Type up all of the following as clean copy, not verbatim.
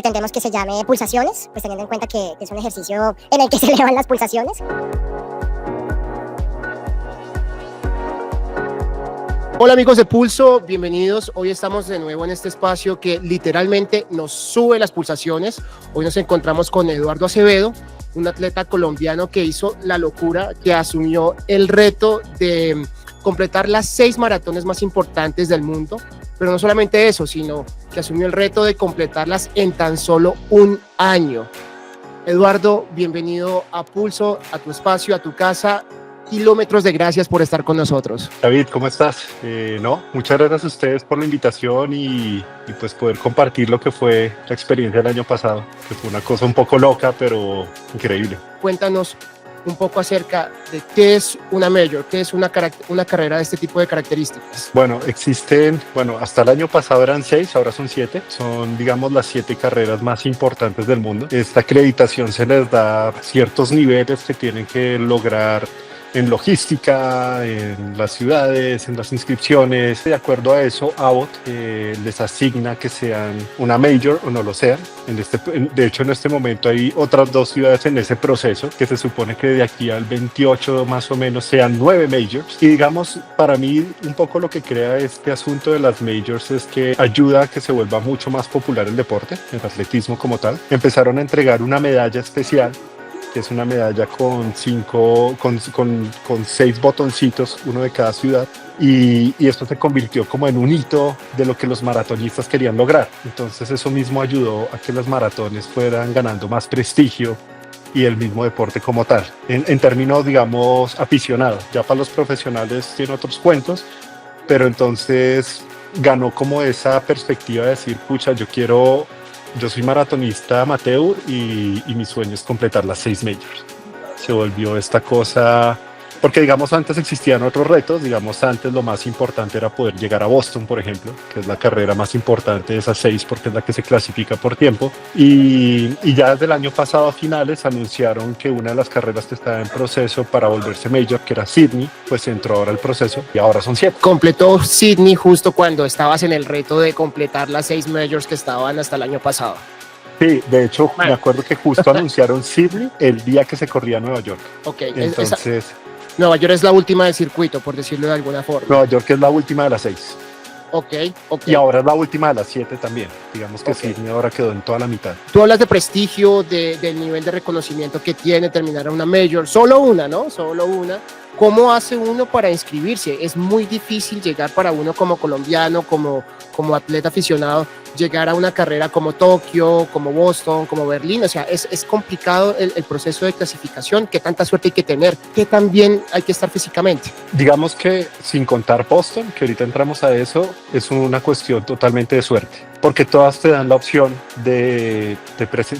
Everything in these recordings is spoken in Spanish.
pretendemos que se llame pulsaciones, pues teniendo en cuenta que es un ejercicio en el que se elevan las pulsaciones. Hola amigos de Pulso, bienvenidos. Hoy estamos de nuevo en este espacio que literalmente nos sube las pulsaciones. Hoy nos encontramos con Eduardo Acevedo, un atleta colombiano que hizo la locura, que asumió el reto de completar las 6 maratones más importantes del mundo, pero no solamente eso, sino que asumió el reto de completarlas en tan solo un año. Eduardo, bienvenido a Pulso, a tu espacio, a tu casa. Kilómetros de gracias por estar con nosotros. David, ¿cómo estás? Muchas gracias a ustedes por la invitación y pues poder compartir lo que fue la experiencia del año pasado, que fue una cosa un poco loca, pero increíble. Cuéntanos un poco acerca de qué es una major, qué es una carrera de este tipo de características. Bueno, hasta el año pasado eran 6, ahora son 7. Son, digamos, las 7 carreras más importantes del mundo. Esta acreditación se les da ciertos niveles que tienen que lograr en logística, en las ciudades, en las inscripciones. De acuerdo a eso, Abbott les asigna que sean una major o no lo sean. De hecho, en este momento hay otras 2 ciudades en ese proceso, que se supone que de aquí al 28 más o menos sean 9 majors. Y digamos, para mí un poco lo que crea este asunto de las majors es que ayuda a que se vuelva mucho más popular el deporte, el atletismo como tal. Empezaron a entregar una medalla especial, que es una medalla con 6 botoncitos, uno de cada ciudad, y esto se convirtió como en un hito de lo que los maratonistas querían lograr. Entonces eso mismo ayudó a que las maratones fueran ganando más prestigio y el mismo deporte como tal, en términos, digamos, aficionados. Ya para los profesionales tiene otros cuentos, pero entonces ganó como esa perspectiva de decir, pucha, yo soy maratonista amateur y mi sueño es completar las 6 majors. Se volvió esta cosa, porque digamos antes existían otros retos, digamos antes lo más importante era poder llegar a Boston, por ejemplo, que es la carrera más importante de esas 6 porque es la que se clasifica por tiempo, y ya desde el año pasado a finales anunciaron que una de las carreras que estaba en proceso para volverse major, que era Sydney, pues entró ahora al proceso y ahora son 7. Completó Sydney justo cuando estabas en el reto de completar las 6 majors que estaban hasta el año pasado. Sí, de hecho, me acuerdo que justo anunciaron Sydney el día que se corría Nueva York. Ok, entonces Nueva York es la última del circuito, por decirlo de alguna forma. Nueva York es la última de las 6. Ok. Y ahora es la última de las 7 también. Digamos que Sydney ahora quedó en toda la mitad. Tú hablas de prestigio, del nivel de reconocimiento que tiene terminar una major. Solo una, ¿no? Solo una. ¿Cómo hace uno para inscribirse? Es muy difícil llegar para uno como colombiano, como atleta aficionado, llegar a una carrera como Tokio, como Boston, como Berlín. O sea, es complicado el proceso de clasificación. ¿Qué tanta suerte hay que tener? ¿Qué tan bien hay que estar físicamente? Digamos que sin contar Boston, que ahorita entramos a eso, es una cuestión totalmente de suerte. Porque todas te dan la opción de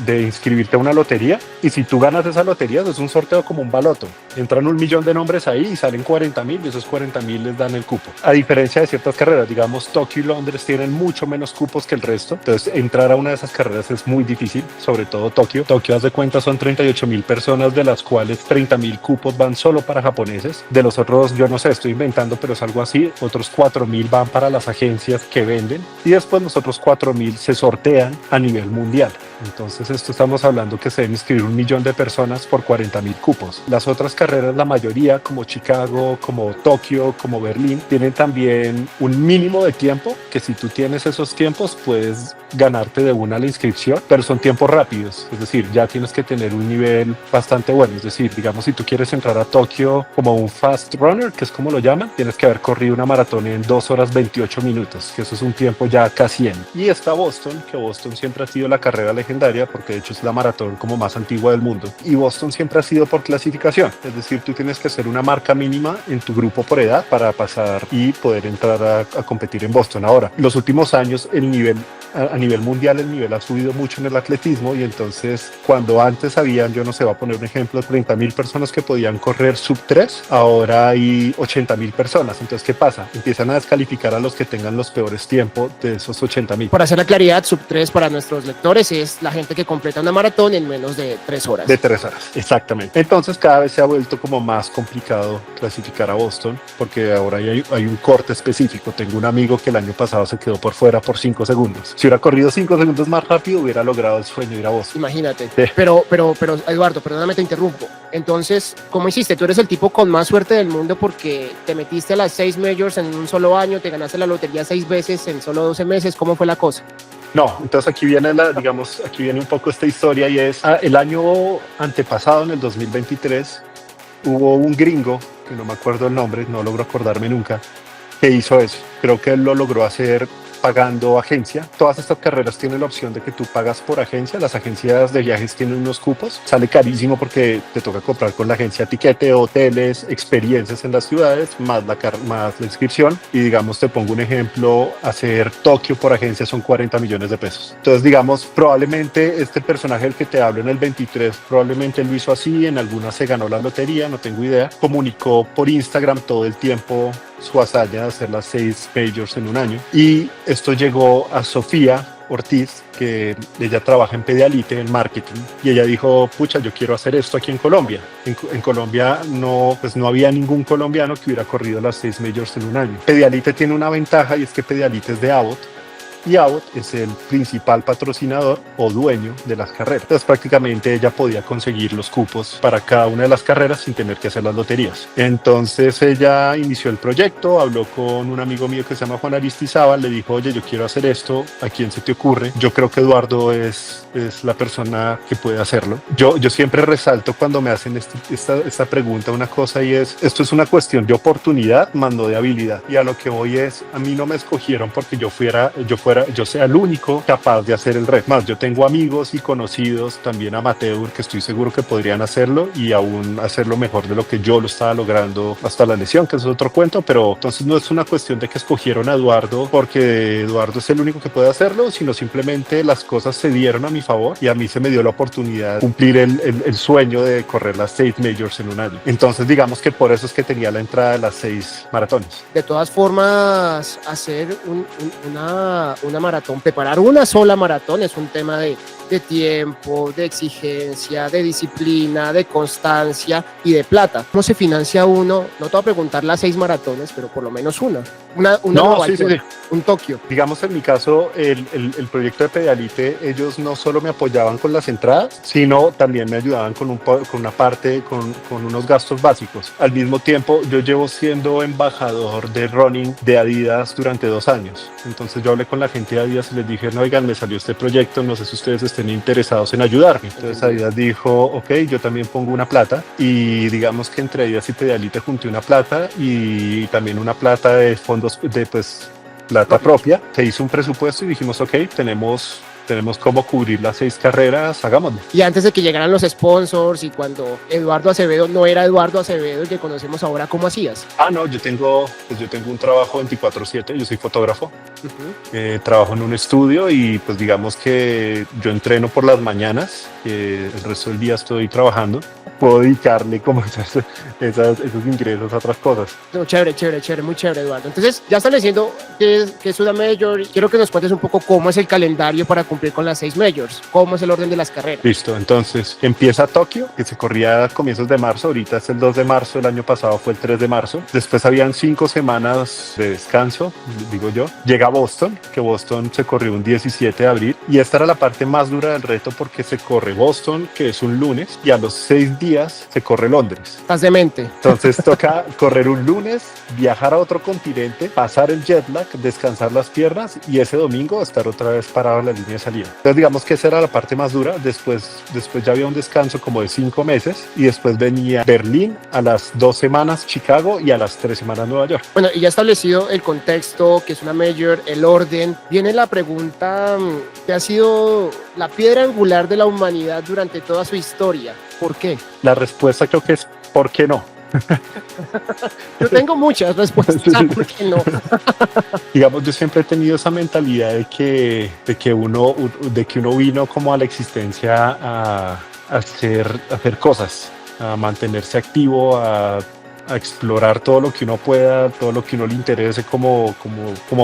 inscribirte a una lotería, y si tú ganas esa lotería, es un sorteo como un baloto. Entran 1 millón de nombres ahí y salen 40,000, y esos 40,000 les dan el cupo. A diferencia de ciertas carreras, digamos Tokio y Londres tienen mucho menos cupos que el resto, entonces entrar a una de esas carreras es muy difícil, sobre todo Tokio. Tokio, haz de cuenta, son 38,000 personas, de las cuales 30,000 cupos van solo para japoneses. De los otros, yo no sé, estoy inventando, pero es algo así. Otros 4,000 van para las agencias que venden, y después los otros 4,000 se sortean a nivel mundial. Entonces esto estamos hablando que se deben inscribir 1 millón de personas por 40,000 cupos. Las otras carreras, la mayoría, como Chicago, como Tokio, como Berlín, tienen también un mínimo de tiempo, que si tú tienes esos tiempos puedes ganarte de una la inscripción, pero son tiempos rápidos, es decir, ya tienes que tener un nivel bastante bueno. Es decir, digamos, si tú quieres entrar a Tokio como un fast runner, que es como lo llaman, tienes que haber corrido una maratón en 2 horas 28 minutos, que eso es un tiempo ya casi en. Y está Boston, que Boston siempre ha sido la carrera legendaria, porque de hecho es la maratón como más antigua del mundo, y Boston siempre ha sido por clasificación, es decir, tú tienes que hacer una marca mínima en tu grupo por edad para pasar y poder entrar a competir en Boston. Ahora, los últimos años el nivel a nivel mundial, el nivel ha subido mucho en el atletismo, y entonces cuando antes habían, yo no sé, voy a poner un ejemplo, 30,000 personas que podían correr sub 3, ahora hay 80,000 personas. Entonces, ¿qué pasa? Empiezan a descalificar a los que tengan los peores tiempos de esos 80,000. Para hacer la claridad, sub 3 para nuestros lectores es la gente que completa una maratón en menos de 3 horas. De 3 horas, exactamente. Entonces cada vez se ha vuelto como más complicado clasificar a Boston, porque ahora hay un corte específico. Tengo un amigo que el año pasado se quedó por fuera por 5 segundos. Si hubiera corrido 5 segundos más rápido, hubiera logrado el sueño de ir a Boston. Imagínate. Sí. Pero, Eduardo, perdóname, te interrumpo. Entonces, ¿cómo hiciste? Tú eres el tipo con más suerte del mundo porque te metiste a las 6 majors en un solo año, te ganaste la lotería 6 veces en solo 12 meses. ¿Cómo fue la cosa? No, entonces aquí viene aquí viene un poco esta historia y es el año antepasado, en el 2023, hubo un gringo, que no me acuerdo el nombre, no logro acordarme nunca, que hizo eso. Creo que él lo logró hacer pagando agencia. Todas estas carreras tienen la opción de que tú pagas por agencia. Las agencias de viajes tienen unos cupos. Sale carísimo porque te toca comprar con la agencia tiquete, hoteles, experiencias en las ciudades, más la inscripción. Y digamos, te pongo un ejemplo, hacer Tokio por agencia son 40 millones de pesos. Entonces, digamos, probablemente este personaje del que te hablo en el 23, probablemente lo hizo así, en algunas se ganó la lotería, no tengo idea. Comunicó por Instagram todo el tiempo su hazaña de hacer las 6 majors en un año. Y esto llegó a Sofía Ortiz, que ella trabaja en Pedialite, en marketing, y ella dijo, pucha, yo quiero hacer esto aquí en Colombia. En Colombia no había ningún colombiano que hubiera corrido las 6 majors en un año. Pedialite tiene una ventaja y es que Pedialite es de Abbott, y Abbott es el principal patrocinador o dueño de las carreras. Entonces prácticamente ella podía conseguir los cupos para cada una de las carreras sin tener que hacer las loterías. Entonces ella inició el proyecto, habló con un amigo mío que se llama Juan Aristizábal, le dijo, oye, yo quiero hacer esto, ¿a quién se te ocurre? Yo creo que Eduardo es la persona que puede hacerlo. Yo siempre resalto cuando me hacen esta pregunta una cosa, y es, esto es una cuestión de oportunidad más no de habilidad. Y a lo que voy es, a mí no me escogieron porque yo sea el único capaz de hacer el reto. Más, yo tengo amigos y conocidos también amateur que estoy seguro que podrían hacerlo y aún hacerlo mejor de lo que yo lo estaba logrando hasta la lesión, que es otro cuento. Pero entonces no es una cuestión de que escogieron a Eduardo porque Eduardo es el único que puede hacerlo, sino simplemente las cosas se dieron a mi favor y a mí se me dio la oportunidad de cumplir el sueño de correr las 6 majors en un año. Entonces digamos que por eso es que tenía la entrada de las 6 maratones. De todas formas, hacer una maratón, preparar una sola maratón es un tema de tiempo, de exigencia, de disciplina, de constancia y de plata. ¿Cómo se financia uno? No te voy a preguntar las 6 maratones, pero por lo menos una No, sí. un Tokio. Digamos, en mi caso, el proyecto de Pedialite, ellos no solo me apoyaban con las entradas, sino también me ayudaban con una parte, con unos gastos básicos. Al mismo tiempo, yo llevo siendo embajador de running de Adidas durante 2 años. Entonces yo hablé con la gente de Adidas y les dije, no, oigan, me salió este proyecto, no sé si ustedes estén interesados en ayudarme. Entonces Adidas dijo, ok, yo también pongo una plata, y digamos que entre Adidas y Pedialite junté una plata y también una plata de fondos de plata propia. Se hizo un presupuesto y dijimos, ok, tenemos cómo cubrir las 6 carreras, hagámoslo. Y antes de que llegaran los sponsors y cuando Eduardo Acevedo no era Eduardo Acevedo el que conocemos ahora, ¿cómo hacías? No, yo tengo un trabajo 24/7, yo soy fotógrafo. Trabajo en un estudio y pues digamos que yo entreno por las mañanas, el resto del día estoy trabajando. Puedo dedicarle como esos ingresos a otras cosas. No, chévere, muy chévere, Eduardo. Entonces, ya estableciendo qué es una major, quiero que nos cuentes un poco cómo es el calendario para cumplir con las 6 majors, cómo es el orden de las carreras. Listo, entonces empieza Tokio, que se corría a comienzos de marzo, ahorita es el 2 de marzo, el año pasado fue el 3 de marzo. Después habían 5 semanas de descanso, digo yo. Llega Boston, que Boston se corrió un 17 de abril, y esta era la parte más dura del reto porque se corre Boston, que es un lunes, y a los 6 días se corre Londres. Estás demente. Entonces toca correr un lunes, viajar a otro continente, pasar el jet lag, descansar las piernas y ese domingo estar otra vez parado en la línea de salida. Entonces digamos que esa era la parte más dura. Después ya había un descanso como de 5 meses y después venía Berlín, a las 2 semanas Chicago y a las 3 semanas Nueva York. Bueno, y ya establecido el contexto, que es una major, el orden, viene la pregunta que ha sido la piedra angular de la humanidad durante toda su historia. ¿Por qué? La respuesta creo que es ¿por qué no? Yo tengo muchas respuestas. ¿Por qué no? Digamos, yo siempre he tenido esa mentalidad de que uno vino como a la existencia a hacer cosas, a mantenerse activo, a explorar todo lo que uno pueda, todo lo que uno le interese como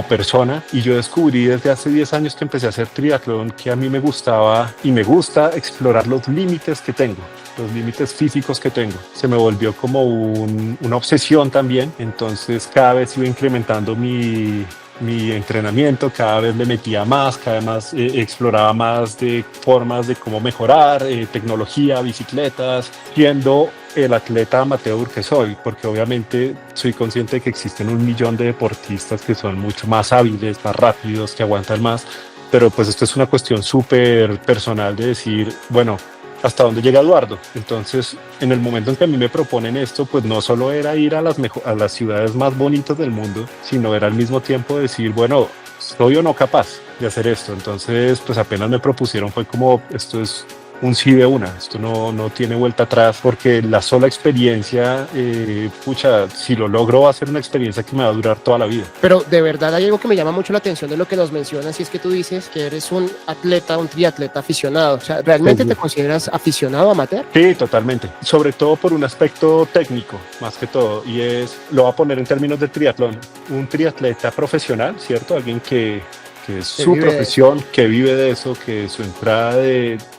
persona. Y yo descubrí desde hace 10 años que empecé a hacer triatlón que a mí me gustaba y me gusta explorar los límites que tengo, los límites físicos que tengo. Se me volvió como una obsesión también. Entonces cada vez iba incrementando mi mi entrenamiento, cada vez le metía más, cada vez más exploraba más de formas de cómo mejorar, tecnología, bicicletas, siendo el atleta amateur que soy, porque obviamente soy consciente de que existen 1 millón de deportistas que son mucho más hábiles, más rápidos, que aguantan más, pero pues esto es una cuestión súper personal de decir, bueno, hasta dónde llega Eduardo. Entonces, en el momento en que a mí me proponen esto, pues no solo era ir a las ciudades más bonitas del mundo, sino era al mismo tiempo decir, bueno, ¿soy o no capaz de hacer esto? Entonces, pues apenas me propusieron, fue como, esto es un sí de una, esto no tiene vuelta atrás, porque la sola experiencia, pucha, si lo logro va a ser una experiencia que me va a durar toda la vida. Pero de verdad hay algo que me llama mucho la atención de lo que nos mencionas, y es que tú dices que eres un atleta, un triatleta aficionado. O sea, ¿realmente Sí. te consideras aficionado amateur? Sí, totalmente. Sobre todo por un aspecto técnico, más que todo, y lo voy a poner en términos de triatlón. Un triatleta profesional, ¿cierto? Alguien que es Que su vive de profesión, que vive de eso, que su entrada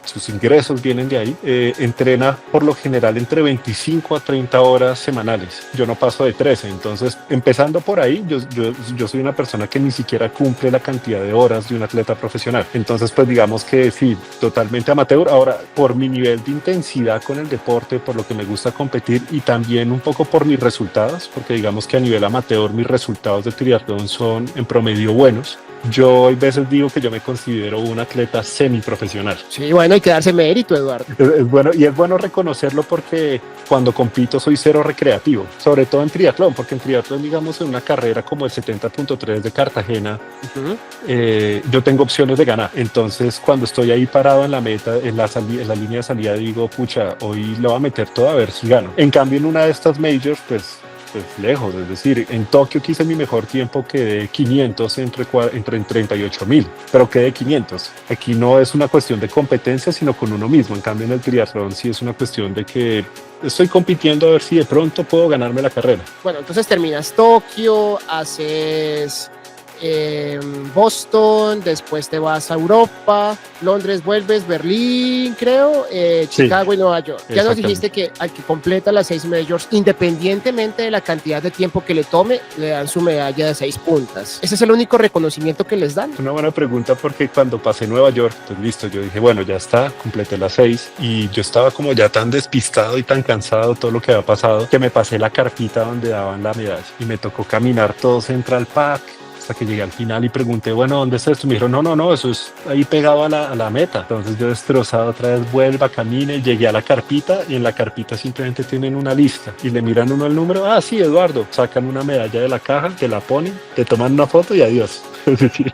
sus ingresos vienen de ahí, entrena por lo general entre 25 a 30 horas semanales. Yo no paso de 13, entonces empezando por ahí, yo soy una persona que ni siquiera cumple la cantidad de horas de un atleta profesional. Entonces, pues digamos que sí, totalmente amateur. Ahora, por mi nivel de intensidad con el deporte, por lo que me gusta competir y también un poco por mis resultados, porque digamos que a nivel amateur mis resultados de triatlón son en promedio buenos. Yo a veces digo que yo me considero un atleta semiprofesional. Sí, bueno, hay que darse mérito, Eduardo. Es bueno, y es bueno reconocerlo porque cuando compito soy cero recreativo, sobre todo en triatlón, porque en triatlón, digamos, en una carrera como el 70.3 de Cartagena, yo tengo opciones de ganar. Entonces, cuando estoy ahí parado en la meta, en la línea de salida, digo, pucha, hoy lo voy a meter todo a ver si gano. En cambio, en una de estas majors, pues lejos, es decir, en Tokio quise mi mejor tiempo, quedé 500 en 38.000, pero quedé 500. Aquí no es una cuestión de competencia, sino con uno mismo. En cambio, en el triatlón sí es una cuestión de que estoy compitiendo a ver si de pronto puedo ganarme la carrera. Bueno, entonces terminas Tokio, haces Boston, después te vas a Europa, Londres, vuelves, Berlín, creo, Chicago y Nueva York. Ya nos dijiste que al que completa las 6 majors, independientemente de la cantidad de tiempo que le tome, le dan su medalla de 6 puntas. ¿Ese es el único reconocimiento que les dan? Es una buena pregunta, porque cuando pasé Nueva York, pues listo, yo dije, bueno, ya está, completé las 6, y yo estaba como ya tan despistado y tan cansado de todo lo que había pasado, que me pasé la carpita donde daban la medalla y me tocó caminar todo Central Park hasta que llegué al final y pregunté, bueno, ¿dónde es esto? Me dijeron, no, eso es ahí pegado a la meta. Entonces yo, destrozado, otra vez vuelva, camine, llegué a la carpita, y en la carpita simplemente tienen una lista y le miran uno el número. Ah, sí, Eduardo. Sacan una medalla de la caja, te la ponen, te toman una foto y adiós. Es decir,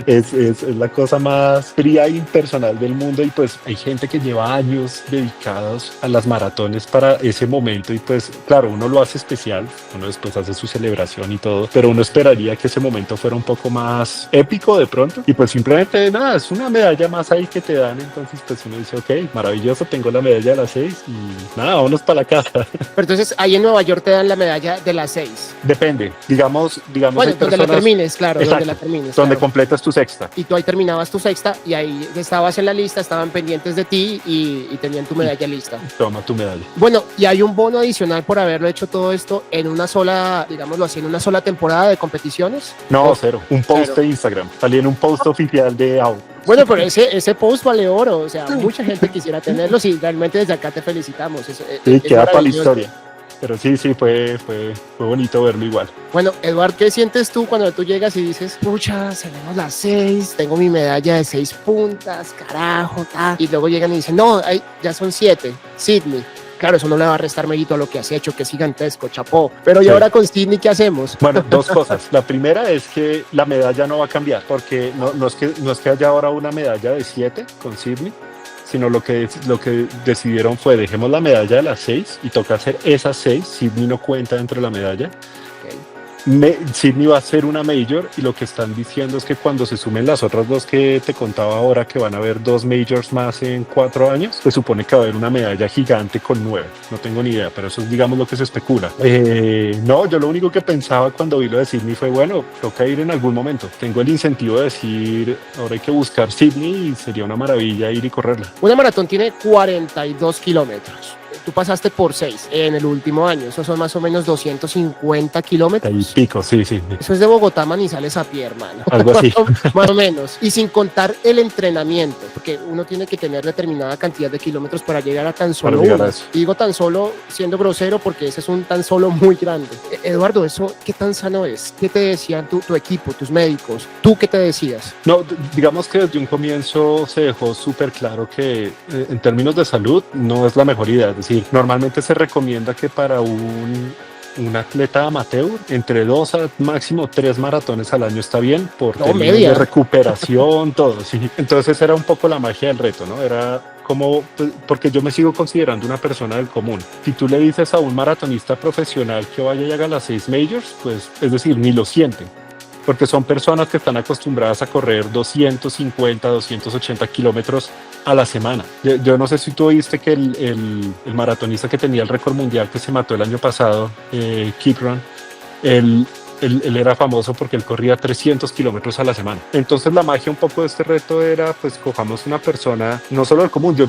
es la cosa más fría e impersonal del mundo, y pues hay gente que lleva años dedicados a las maratones para ese momento, y pues claro, uno lo hace especial, uno después hace su celebración y todo, pero uno esperaría que ese momento fuera un poco más épico de pronto, y pues simplemente nada, es una medalla más ahí que te dan. Entonces pues uno dice, ok, maravilloso, tengo la medalla de las 6 y nada, vámonos para la casa. Pero entonces ahí en Nueva York te dan la medalla de las 6. Depende, digamos Bueno, donde la termines, claro. Exacto, donde la termines, donde claro. completas tu sexta. Y tú ahí terminabas tu sexta y ahí estabas en la lista, estaban pendientes de ti y tenían tu medalla lista. Toma tu medalla. Bueno, y hay un bono adicional por haberlo hecho todo esto en una sola, digámoslo así, en una sola temporada de competiciones. No, cero. Un post Cero. de Instagram. Salí en un post oficial de AU. Bueno, pero ese post vale oro, o sea, mucha gente quisiera tenerlo, y realmente desde acá te felicitamos. Sí, queda para la maravilloso. historia. Pero sí, fue bonito verlo igual. Bueno, Eduardo, ¿qué sientes tú cuando tú llegas y dices, pucha, salimos las 6, tengo mi medalla de 6 puntas, carajo, ta? Y luego llegan y dicen, no, ya son 7, Sydney. Claro, eso no le va a restar mérito a lo que has hecho, que es gigantesco, chapó. Pero ¿y ahora con Sydney qué hacemos? Bueno, dos cosas. La primera es que la medalla no va a cambiar, porque no es que haya ahora una medalla de 7 con Sydney, sino lo que decidieron fue, dejemos la medalla de las 6 y toca hacer esas 6. Sydney no cuenta dentro de la medalla. Sydney va a ser una major, y lo que están diciendo es que cuando se sumen las otras dos que te contaba ahora, que van a haber 2 majors más en 4 años, se supone que va a haber una medalla gigante con 9. No tengo ni idea, pero eso es, digamos, lo que se especula. No, yo lo único que pensaba cuando vi lo de Sydney fue, bueno, toca ir en algún momento. Tengo el incentivo de decir, ahora hay que buscar Sydney y sería una maravilla ir y correrla. Una maratón tiene 42 kilómetros. tú pasaste por 6 en el último año, esos son más o menos 250 kilómetros. Ahí pico, sí. Eso es de Bogotá a Manizales a pie, hermano. Algo así. Más o menos. Y sin contar el entrenamiento, porque uno tiene que tener determinada cantidad de kilómetros para llegar a tan solo uno. Y digo tan solo siendo grosero porque ese es un tan solo muy grande. Eduardo, ¿eso qué tan sano es? ¿Qué te decían tu equipo, tus médicos? ¿Tú qué te decías? No, digamos que desde un comienzo se dejó súper claro que en términos de salud no es la mejor idea. Es decir, normalmente se recomienda que para un atleta amateur, entre 2 a máximo 3 maratones al año está bien por términos de recuperación, todo. ¿Sí? Entonces era un poco la magia del reto, ¿no? Era como, porque yo me sigo considerando una persona del común. Si tú le dices a un maratonista profesional que vaya y haga las 6 majors, pues es decir, ni lo sienten. Porque son personas que están acostumbradas a correr 250, 280 kilómetros a la semana. Yo no sé si tú oíste que el maratonista que tenía el récord mundial que se mató el año pasado, Kipron, él era famoso porque él corría 300 kilómetros a la semana. Entonces la magia un poco de este reto era, pues cojamos una persona, no solo del común, yo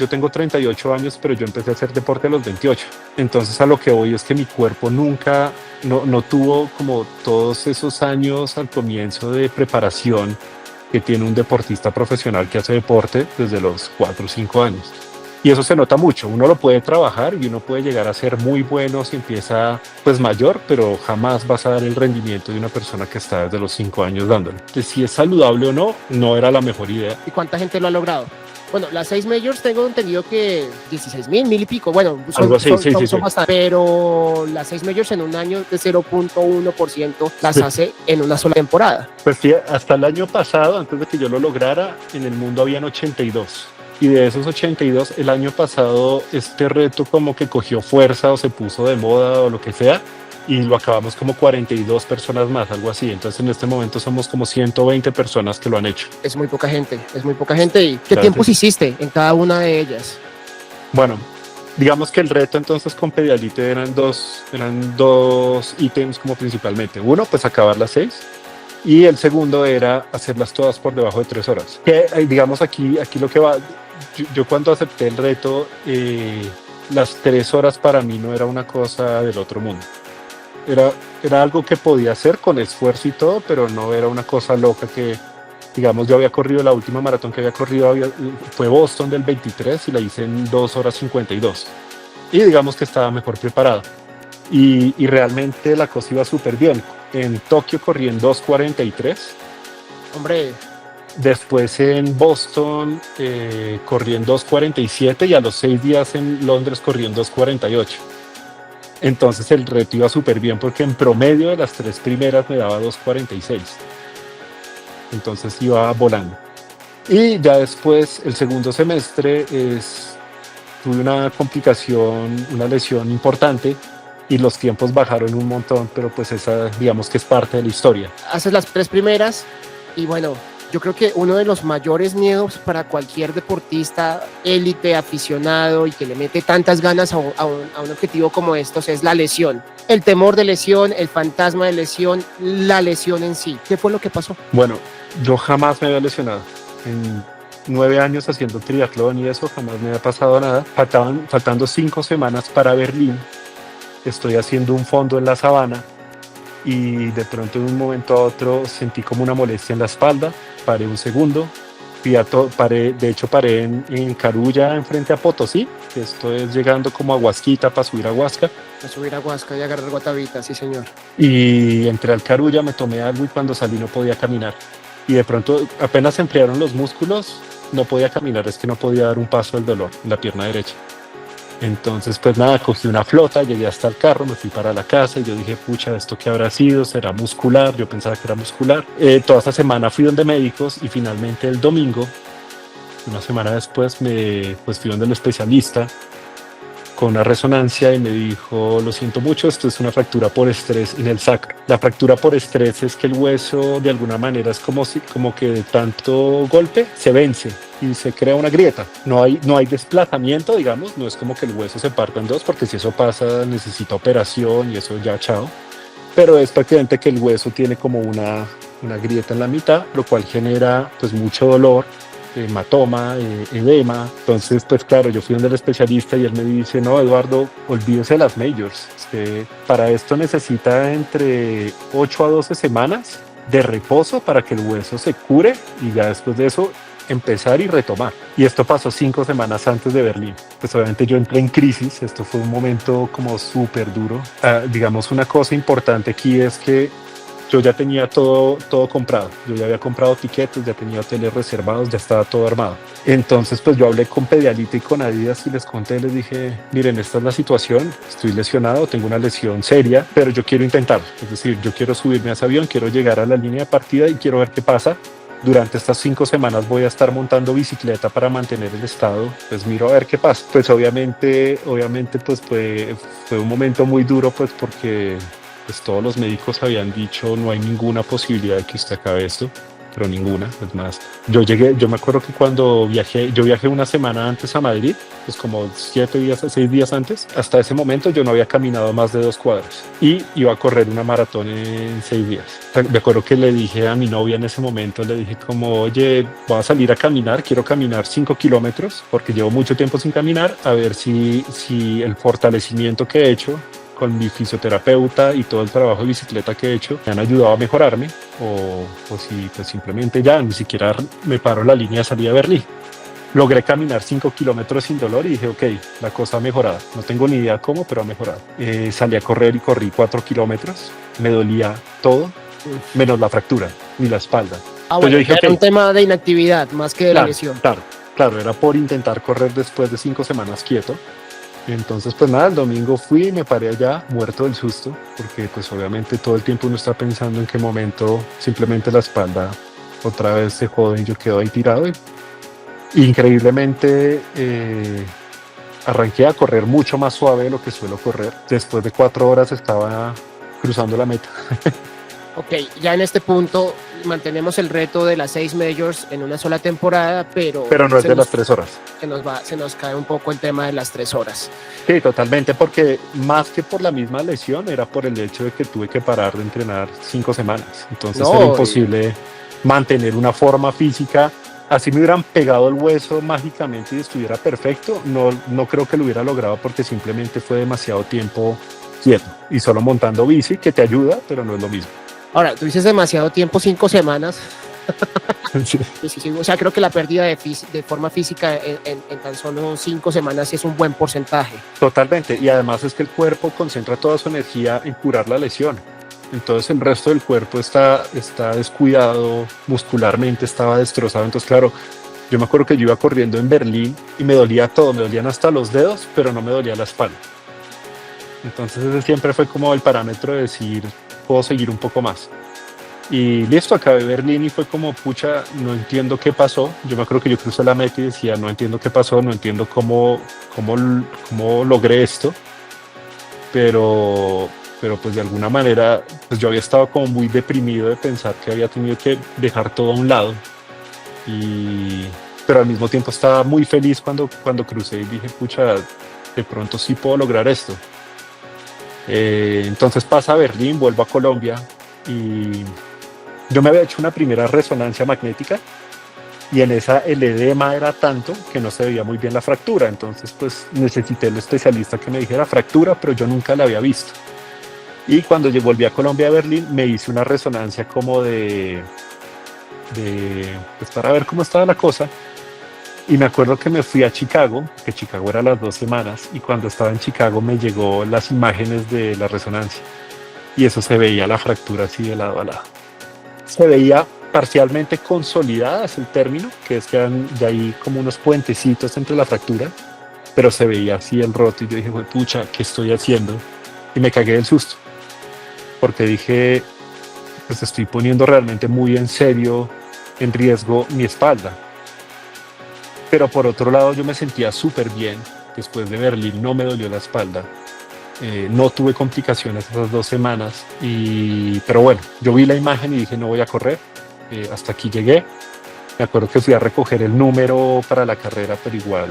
tengo 38 años, pero yo empecé a hacer deporte a los 28. Entonces a lo que voy es que mi cuerpo nunca, no tuvo como todos esos años al comienzo de preparación que tiene un deportista profesional que hace deporte desde los 4 o 5 años. Y eso se nota mucho, uno lo puede trabajar y uno puede llegar a ser muy bueno si empieza pues mayor, pero jamás vas a dar el rendimiento de una persona que está desde los 5 años dándole. Entonces, si es saludable o no, no era la mejor idea. ¿Y cuánta gente lo ha logrado? Bueno, las 6 majors tengo entendido que 16,000, 1,000 y pico. Bueno, son bastante, pero las 6 majors en un año de 0.1% las hace en una sola temporada. Pues sí, hasta el año pasado, antes de que yo lo lograra, en el mundo habían 82. Y de esos 82, el año pasado este reto como que cogió fuerza o se puso de moda o lo que sea, y lo acabamos como 42 personas más, algo así. Entonces en este momento somos como 120 personas que lo han hecho. Es muy poca gente. ¿Y qué tiempos hiciste en cada una de ellas? Bueno, digamos que el reto entonces con Pedialyte eran dos ítems como principalmente. Uno, pues acabar las 6. Y el segundo era hacerlas todas por debajo de 3 horas. Que digamos aquí lo que va, yo cuando acepté el reto, las 3 horas para mí no era una cosa del otro mundo. Era algo que podía hacer con esfuerzo y todo, pero no era una cosa loca que, digamos, yo había corrido, la última maratón que había corrido fue Boston del 23 y la hice en 2 horas 52. Y digamos que estaba mejor preparado. Y realmente la cosa iba súper bien. En Tokio corrí en 2:43. Hombre. Después en Boston corrí en 2:47 y a los 6 días en Londres corrí en 2:48. Entonces el reto iba súper bien porque en promedio de las 3 primeras me daba 2:46. Entonces iba volando. Y ya después, el segundo semestre, tuve una complicación, una lesión importante y los tiempos bajaron un montón, pero pues esa digamos que es parte de la historia. Haces las 3 primeras y bueno, yo creo que uno de los mayores miedos para cualquier deportista élite, aficionado y que le mete tantas ganas a un objetivo como estos es la lesión. El temor de lesión, el fantasma de lesión, la lesión en sí. ¿Qué fue lo que pasó? Bueno, yo jamás me había lesionado. En 9 años haciendo triatlón y eso, jamás me había pasado nada. Faltando 5 semanas para Berlín. Estoy haciendo un fondo en la sabana y de pronto en un momento a otro sentí como una molestia en la espalda, paré un segundo, paré en Carulla, enfrente a Potosí, que esto es llegando como a Huasquita para subir a Huasca. Para subir a Huasca y agarrar Guatavita, sí señor. Y entré al Carulla, me tomé algo y cuando salí no podía caminar. Y de pronto apenas se enfriaron los músculos, no podía caminar, es que no podía dar un paso del dolor en la pierna derecha. Entonces pues nada, cogí una flota, llegué hasta el carro, me fui para la casa y yo dije, pucha, ¿esto qué habrá sido? ¿Será muscular? Yo pensaba que era muscular. Toda esta semana fui donde médicos y finalmente el domingo, una semana después, fui donde el especialista con una resonancia y me dijo, lo siento mucho, esto es una fractura por estrés en el sacro. La fractura por estrés es que el hueso de alguna manera es como que de tanto golpe se vence y se crea una grieta. No hay desplazamiento, digamos, no es como que el hueso se parta en dos, porque si eso pasa necesita operación y eso ya chao. Pero es prácticamente que el hueso tiene como una grieta en la mitad, lo cual genera pues mucho dolor hematoma, edema. Entonces, pues claro, yo fui donde el especialista y él me dice, no, Eduardo, olvídese de las majors. Es que para esto necesita entre 8 a 12 semanas de reposo para que el hueso se cure y ya después de eso empezar y retomar. Y esto pasó 5 semanas antes de Berlín. Pues obviamente yo entré en crisis, esto fue un momento como súper duro. Digamos, una cosa importante aquí es que yo ya tenía todo comprado. Yo ya había comprado tiquetes, ya tenía hoteles reservados, ya estaba todo armado. Entonces, pues yo hablé con Pedialite y con Adidas y les conté, les dije, miren, esta es la situación, estoy lesionado, tengo una lesión seria, pero yo quiero intentar. Es decir, yo quiero subirme a ese avión, quiero llegar a la línea de partida y quiero ver qué pasa. Durante estas 5 semanas voy a estar montando bicicleta para mantener el estado, pues miro a ver qué pasa. Pues obviamente pues fue un momento muy duro, pues porque pues todos los médicos habían dicho no hay ninguna posibilidad de que usted acabe esto, pero ninguna. Es más, yo me acuerdo que cuando yo viajé una semana antes a Madrid, pues como 6 días antes, hasta ese momento yo no había caminado más de 2 cuadras y iba a correr una maratón en 6 días. Me acuerdo que le dije a mi novia en ese momento, le dije como, oye, voy a salir a caminar, quiero caminar 5 kilómetros porque llevo mucho tiempo sin caminar, a ver si el fortalecimiento que he hecho con mi fisioterapeuta y todo el trabajo de bicicleta que he hecho me han ayudado a mejorarme o si pues simplemente ya ni siquiera me paro en la línea de salida de Berlín. Logré caminar 5 kilómetros sin dolor y dije, ok, la cosa ha mejorado. No tengo ni idea cómo, pero ha mejorado. Salí a correr y corrí 4 kilómetros. Me dolía todo, menos la fractura, ni la espalda. Bueno, yo dije, era okay, un tema de inactividad más que de la lesión. Claro, era por intentar correr después de 5 semanas quieto. Entonces, pues nada, el domingo fui y me paré allá muerto del susto, porque pues obviamente todo el tiempo uno está pensando en qué momento simplemente la espalda otra vez se jode y yo quedo ahí tirado. Y increíblemente arranqué a correr mucho más suave de lo que suelo correr. Después de 4 horas estaba cruzando la meta. Ok, ya en este punto mantenemos el reto de las 6 majors en una sola temporada, pero no es de las 3 horas. Se nos cae un poco el tema de las 3 horas. Sí, totalmente, porque más que por la misma lesión, era por el hecho de que tuve que parar de entrenar 5 semanas. Entonces era imposible mantener una forma física. Así me hubieran pegado el hueso mágicamente y estuviera perfecto, no creo que lo hubiera logrado porque simplemente fue demasiado tiempo quieto y solo montando bici, que te ayuda, pero no es lo mismo. Ahora, tú dices demasiado tiempo, 5 semanas. Sí. Sí, o sea, creo que la pérdida de forma física en tan solo 5 semanas es un buen porcentaje. Totalmente, y además es que el cuerpo concentra toda su energía en curar la lesión. Entonces el resto del cuerpo está descuidado, muscularmente estaba destrozado. Entonces, claro, yo me acuerdo que yo iba corriendo en Berlín y me dolía todo, me dolían hasta los dedos, pero no me dolía la espalda. Entonces ese siempre fue como el parámetro de decir, puedo seguir un poco más. Y listo, acabé Berlín y fue como, pucha, no entiendo qué pasó. Yo me acuerdo que yo crucé la meta y decía, no entiendo qué pasó, no entiendo cómo logré esto. Pero pues de alguna manera, pues yo había estado como muy deprimido de pensar que había tenido que dejar todo a un lado. Pero al mismo tiempo estaba muy feliz cuando crucé y dije, pucha, de pronto sí puedo lograr esto. Entonces pasa a Berlín, vuelvo a Colombia y yo me había hecho una primera resonancia magnética y en esa el edema era tanto que no se veía muy bien la fractura. Entonces pues necesité el especialista que me dijera fractura, pero yo nunca la había visto. Y cuando yo volví a Colombia, a Berlín, me hice una resonancia como pues para ver cómo estaba la cosa. Y me acuerdo que me fui a Chicago, que Chicago era las 2 semanas, y cuando estaba en Chicago me llegó las imágenes de la resonancia. Y eso se veía la fractura así de lado a lado. Se veía parcialmente consolidada, es el término, que es que ya hay como unos puentecitos entre la fractura, pero se veía así el roto y yo dije, pucha, ¿qué estoy haciendo? Y me cagué del susto, porque dije, pues estoy poniendo realmente muy en serio, en riesgo mi espalda. Pero por otro lado yo me sentía súper bien, después de Berlín no me dolió la espalda, no tuve complicaciones esas 2 semanas, pero bueno, yo vi la imagen y dije no voy a correr, hasta aquí llegué. Me acuerdo que fui a recoger el número para la carrera, pero igual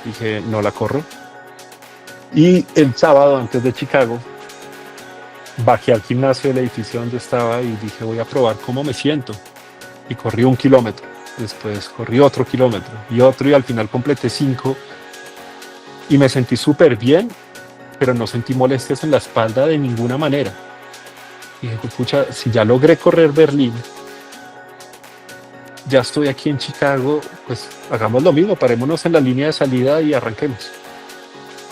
dije no la corro. Y el sábado antes de Chicago bajé al gimnasio del edificio donde estaba y dije voy a probar cómo me siento, y corrí 1 kilómetro. después corrí otro kilómetro y otro, y al final completé 5 y me sentí súper bien, pero no sentí molestias en la espalda de ninguna manera. Y dije, pucha, si ya logré correr Berlín, ya estoy aquí en Chicago, pues hagamos lo mismo, parémonos en la línea de salida y arranquemos.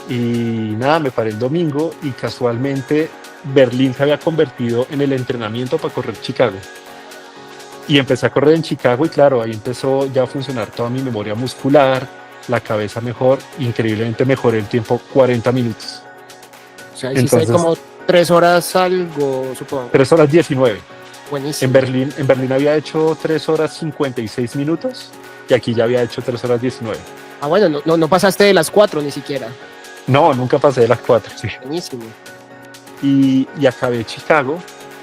Y nada, me paré el domingo y casualmente Berlín se había convertido en el entrenamiento para correr Chicago. Y empecé a correr en Chicago y claro, ahí empezó ya a funcionar toda mi memoria muscular, la cabeza mejor, increíblemente mejoré el tiempo 40 minutos. O sea, hiciste como 3 horas algo, supongo. 3 horas 19. Buenísimo. En Berlín había hecho 3 horas 56 minutos y aquí ya había hecho 3 horas 19. Ah, bueno, no pasaste de las 4 ni siquiera. No, nunca pasé de las 4. Sí. Buenísimo. Y acabé Chicago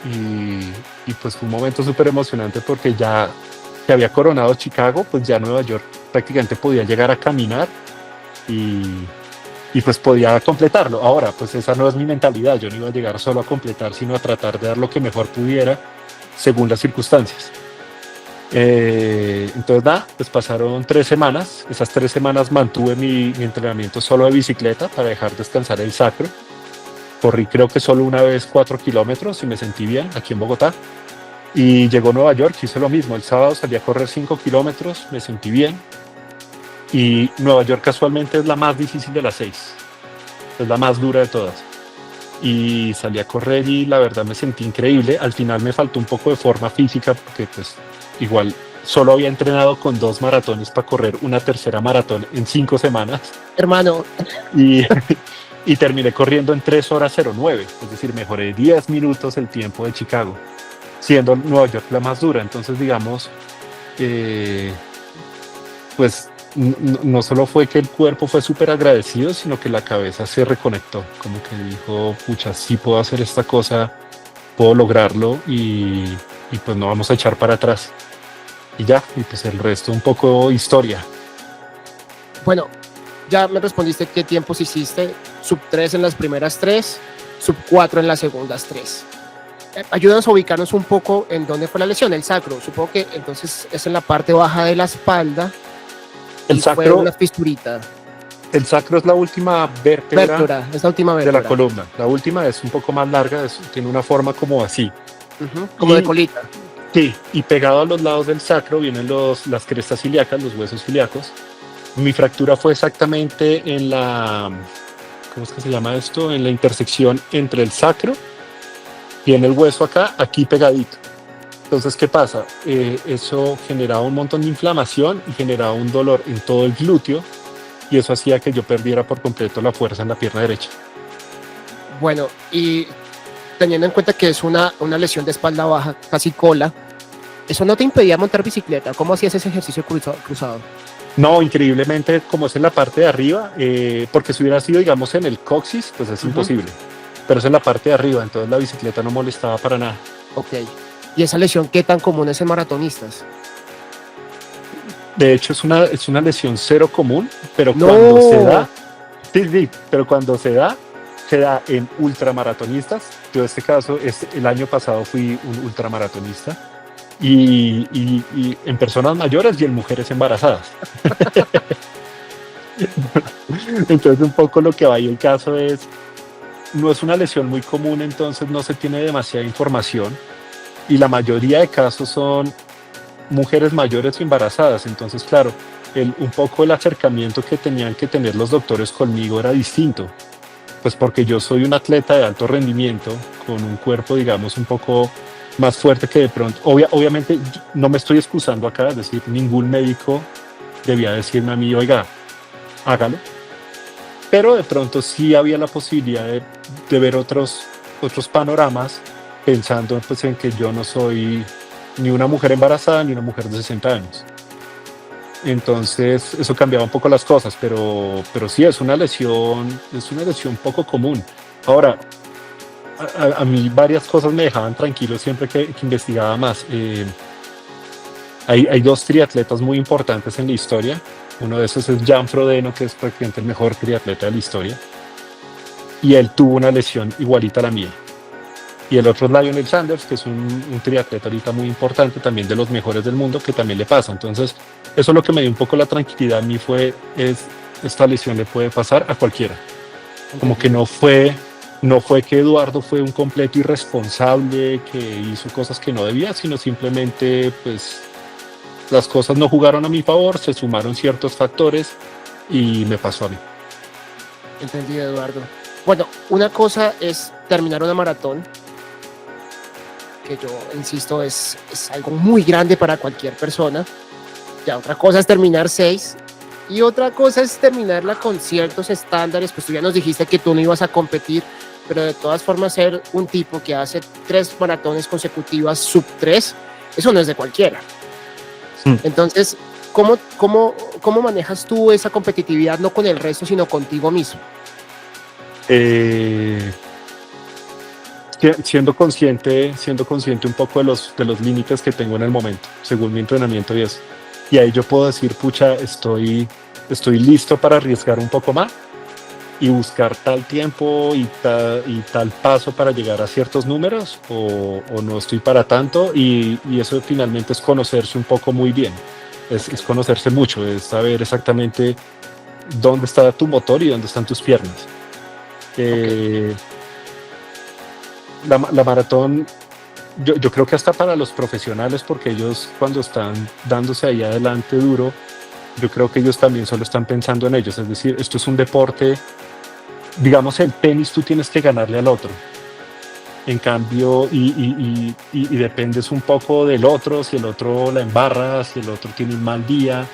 y pues fue un momento súper emocionante porque ya que había coronado Chicago, pues ya Nueva York prácticamente podía llegar a caminar y pues podía completarlo. Ahora, pues esa no es mi mentalidad, yo no iba a llegar solo a completar, sino a tratar de dar lo que mejor pudiera según las circunstancias. Entonces nada, pues pasaron 3 semanas, esas 3 semanas mantuve mi entrenamiento solo de bicicleta para dejar descansar el sacro. Corrí creo que solo una vez 4 kilómetros y me sentí bien aquí en Bogotá. Y llegó Nueva York, hice lo mismo. El sábado salí a correr 5 kilómetros, me sentí bien. Y Nueva York casualmente es la más difícil de las 6. Es la más dura de todas. Y salí a correr y la verdad me sentí increíble. Al final me faltó un poco de forma física porque pues igual solo había entrenado con 2 maratones para correr una tercera maratón en 5 semanas. Hermano. Y terminé corriendo en 3 horas 09, es decir, mejoré 10 minutos el tiempo de Chicago, siendo Nueva York la más dura. Entonces, digamos, pues no solo fue que el cuerpo fue súper agradecido, sino que la cabeza se reconectó, como que dijo, pucha, sí puedo hacer esta cosa, puedo lograrlo y pues no vamos a echar para atrás. Y ya, y pues el resto un poco historia. Bueno, ya me respondiste qué tiempos hiciste. Sub 3 en las primeras 3, sub 4 en las segundas 3. Ayúdanos a ubicarnos un poco en dónde fue la lesión, el sacro. Supongo que entonces es en la parte baja de la espalda. El sacro, fue una fisturita. El sacro es la última vértebra, es la última vértebra de la columna. La última es un poco más larga, tiene una forma como así. Como de colita. Sí, y pegado a los lados del sacro vienen las crestas ilíacas, los huesos ilíacos. Mi fractura fue exactamente en la, ¿cómo es que se llama esto? En la intersección entre el sacro y en el hueso acá, aquí pegadito. Entonces, ¿qué pasa? Eso generaba un montón de inflamación y generaba un dolor en todo el glúteo y eso hacía que yo perdiera por completo la fuerza en la pierna derecha. Bueno, y teniendo en cuenta que es una lesión de espalda baja, casi cola, ¿eso no te impedía montar bicicleta? ¿Cómo hacías ese ejercicio cruzado? No, increíblemente, como es en la parte de arriba, porque si hubiera sido, digamos, en el coxis, pues es imposible. Pero es en la parte de arriba, entonces la bicicleta no molestaba para nada. Ok. ¿Y esa lesión qué tan común es en maratonistas? De hecho, es una lesión cero común, pero cuando se da, sí, pero cuando se da en ultramaratonistas. Yo en este caso, el año pasado fui un ultramaratonista. Y en personas mayores y en mujeres embarazadas. Entonces un poco lo que va ahí el caso es, no es una lesión muy común, entonces no se tiene demasiada información y la mayoría de casos son mujeres mayores y embarazadas. Entonces claro, un poco el acercamiento que tenían que tener los doctores conmigo era distinto, pues porque yo soy un atleta de alto rendimiento con un cuerpo digamos un poco más fuerte que de pronto, obviamente no me estoy excusando acá, es decir, ningún médico debía decirme a mí, oiga, hágalo, pero de pronto sí había la posibilidad de ver otros panoramas, pensando pues en que yo no soy ni una mujer embarazada ni una mujer de 60 años. Entonces eso cambiaba un poco las cosas, pero sí es una lesión poco común. Ahora, a mí varias cosas me dejaban tranquilo siempre que investigaba más. Hay 2 triatletas muy importantes en la historia. Uno de esos es Jan Frodeno, que es prácticamente el mejor triatleta de la historia. Y él tuvo una lesión igualita a la mía. y el otro es Lionel Sanders, que es un triatleta ahorita muy importante, también de los mejores del mundo, que también le pasa. Entonces, eso es lo que me dio un poco la tranquilidad a mí esta lesión le puede pasar a cualquiera. Como que no fue que Eduardo fue un completo irresponsable, que hizo cosas que no debía, sino simplemente, pues, las cosas no jugaron a mi favor, se sumaron ciertos factores y me pasó a mí. Entendido, Eduardo. Bueno, una cosa es terminar una maratón, que yo insisto es algo muy grande para cualquier persona. Ya otra cosa es terminar 6 y otra cosa es terminarla con ciertos estándares. Pues tú ya nos dijiste que tú no ibas a competir, pero de todas formas ser un tipo que hace 3 maratones consecutivas sub 3, eso no es de cualquiera. Entonces, ¿cómo manejas tú esa competitividad, no con el resto, sino contigo mismo? Siendo consciente un poco de los límites que tengo en el momento, según mi entrenamiento y eso. Y ahí yo puedo decir, pucha, estoy listo para arriesgar un poco más y buscar tal tiempo y tal paso para llegar a ciertos números, o no estoy para tanto, y eso finalmente es conocerse un poco muy bien, es conocerse mucho, es saber exactamente dónde está tu motor y dónde están tus piernas. La maratón, yo creo que hasta para los profesionales, porque ellos cuando están dándose ahí adelante duro, yo creo que ellos también solo están pensando en ellos. Es decir, esto es un deporte, digamos, el tenis tú tienes que ganarle al otro. En cambio, y dependes un poco del otro, si el otro la embarra, si el otro tiene un mal día,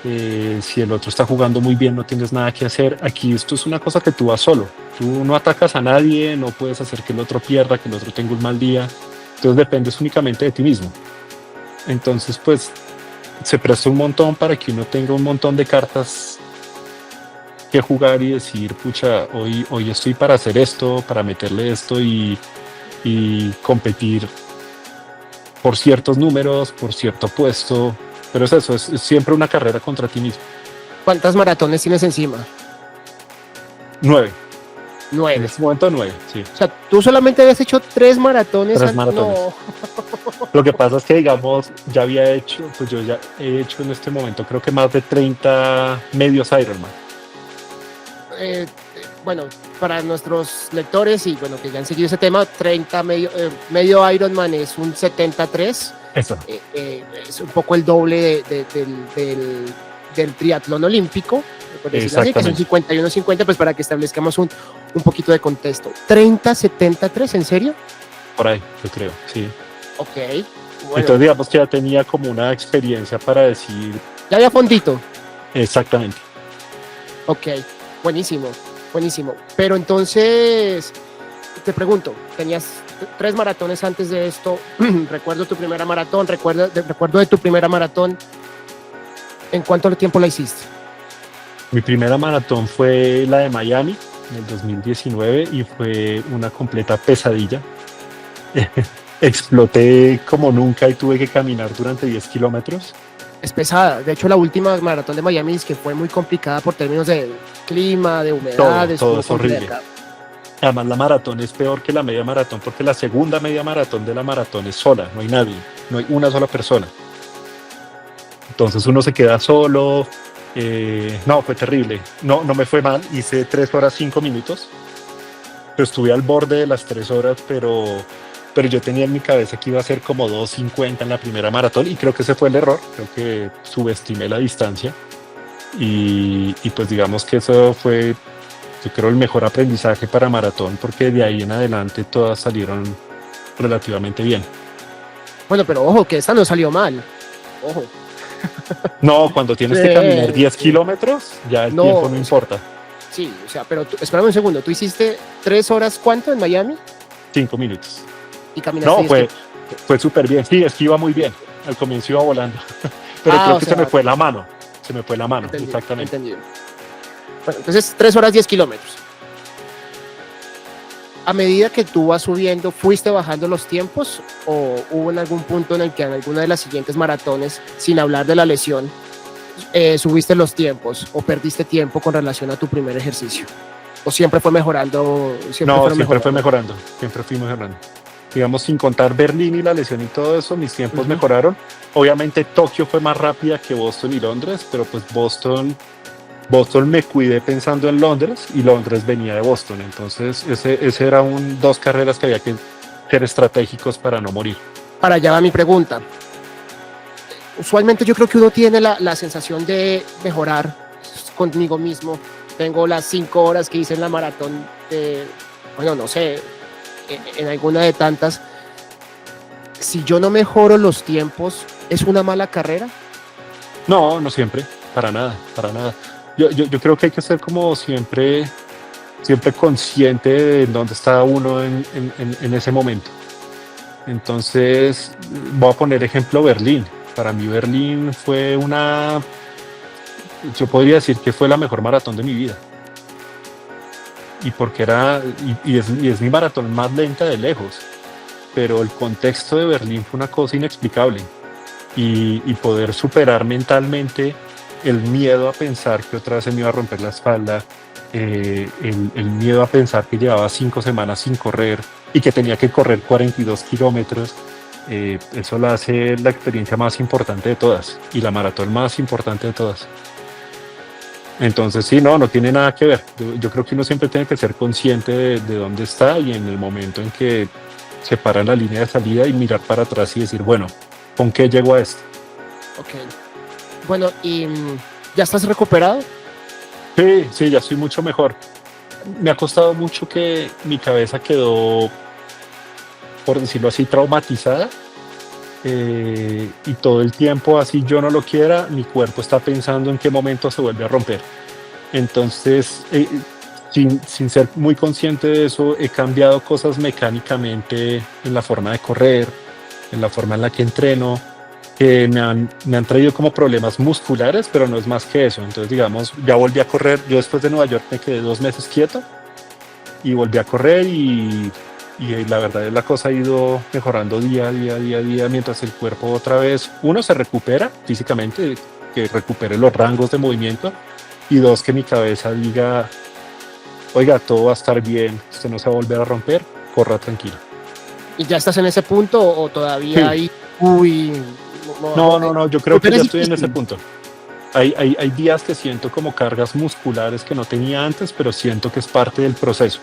si el otro está jugando muy bien, no tienes nada que hacer. Aquí esto es una cosa que tú vas solo. Tú no atacas a nadie, no puedes hacer que el otro pierda, que el otro tenga un mal día. Entonces dependes únicamente de ti mismo. Entonces, pues, se presta un montón para que uno tenga un montón de cartas que jugar y decir, pucha, hoy estoy para hacer esto, para meterle esto y competir por ciertos números, por cierto puesto. Pero es eso, es siempre una carrera contra ti mismo. ¿Cuántas maratones tienes encima? 9. En 9. este momento 9, sí. O sea, tú solamente habías hecho 3 maratones. 3 maratones. No. Lo que pasa es que, digamos, ya había hecho, pues yo ya he hecho en este momento creo que más de 30 medios Ironman. Bueno, para nuestros lectores y bueno, que ya han seguido ese tema, 30 medio Ironman es un 73. Eso. Es un poco el doble del triatlón olímpico, por decirlo así, que son 51-50, pues para que establezcamos un poquito de contexto. 30-73, ¿en serio? Por ahí, yo creo, sí. Ok. Bueno, entonces digamos que ya tenía como una experiencia para decir... Ya había fondito. Exactamente. Ok, buenísimo. Pero entonces, te pregunto, tenías 3 maratones antes de esto. Recuerdo tu primera maratón, recuerdo de tu primera maratón. ¿En cuánto tiempo la hiciste? Mi primera maratón fue la de Miami en el 2019 y fue una completa pesadilla. Exploté como nunca y tuve que caminar durante 10 kilómetros. Es pesada. De hecho, la última maratón de Miami es que fue muy complicada por términos de clima, de humedad. Todo es horrible. Además, la maratón es peor que la media maratón porque la segunda media maratón de la maratón es sola, no hay nadie, no hay una sola persona. Entonces uno se queda solo. No, fue terrible. No me fue mal. Hice 3 horas 5 minutos. Pero estuve al borde de las 3 horas, pero yo tenía en mi cabeza que iba a ser como 2:50 en la primera maratón y creo que ese fue el error. Creo que subestimé la distancia y pues digamos que eso fue, yo creo, el mejor aprendizaje para maratón, porque de ahí en adelante todas salieron relativamente bien. Bueno, pero ojo, que esta no salió mal. Ojo. No, cuando tienes que caminar 10 kilómetros, ya el tiempo no importa. Sí, o sea, pero espérame un segundo. ¿Tú hiciste 3 horas cuánto en Miami? 5 minutos. Y caminaste. No, fue súper bien. Sí, es que iba muy bien. Al comienzo iba volando. Pero creo que se me fue la mano. Entendido, exactamente. Entendido. Bueno, entonces 3 horas 10 kilómetros. A medida que tú vas subiendo, ¿fuiste bajando los tiempos o hubo en algún punto en el que en alguna de las siguientes maratones, sin hablar de la lesión, subiste los tiempos o perdiste tiempo con relación a tu primer ejercicio? ¿O siempre fue mejorando? Siempre fue mejorando. Siempre fui mejorando. Digamos, sin contar Berlín y la lesión y todo eso, mis tiempos Ujú. mejoraron. Obviamente Tokio fue más rápida que Boston y Londres, pero pues Boston me cuidé pensando en Londres y Londres venía de Boston. Entonces ese era dos carreras que había que ser estratégicos para no morir. Para allá va mi pregunta. Usualmente yo creo que uno tiene la sensación de mejorar conmigo mismo. Tengo las 5 horas que hice en la maratón, bueno, no sé, en alguna de tantas. Si yo no mejoro los tiempos, ¿es una mala carrera? No, no siempre, para nada, para nada. Yo creo que hay que ser como siempre consciente de dónde está uno en ese momento. Entonces, voy a poner ejemplo Berlín. Para mí Berlín fue yo podría decir que fue la mejor maratón de mi vida. Y porque es mi maratón más lenta de lejos. Pero el contexto de Berlín fue una cosa inexplicable. Y poder superar mentalmente el miedo a pensar que otra vez se me iba a romper la espalda, el miedo a pensar que llevaba 5 semanas sin correr y que tenía que correr 42 kilómetros, eso la hace la experiencia más importante de todas y la maratón más importante de todas. Entonces sí, no tiene nada que ver. Yo creo que uno siempre tiene que ser consciente de dónde está y en el momento en que se para en la línea de salida y mirar para atrás y decir, bueno, ¿con qué llego a esto? Ok. Bueno, ¿y ya estás recuperado? Sí, ya estoy mucho mejor. Me ha costado mucho que mi cabeza quedó, por decirlo así, traumatizada. Y todo el tiempo, así yo no lo quiera, mi cuerpo está pensando en qué momento se vuelve a romper. Entonces, sin ser muy consciente de eso, he cambiado cosas mecánicamente en la forma de correr, en la forma en la que entreno, que me han traído como problemas musculares, pero no es más que eso. Entonces, digamos, ya volví a correr. Yo después de Nueva York me quedé 2 meses quieto y volví a correr y la verdad es la cosa ha ido mejorando día a día, mientras el cuerpo otra vez, uno, se recupera físicamente, que recupere los rangos de movimiento, y 2, que mi cabeza diga, oiga, todo va a estar bien, usted no se va a volver a romper, corra tranquilo. ¿Y ya estás en ese punto o todavía Sí. hay... Uy, No, yo creo que Pero ya es estoy en difícil. ese punto. Hay días que siento como cargas musculares que no tenía antes, pero siento que es parte del proceso,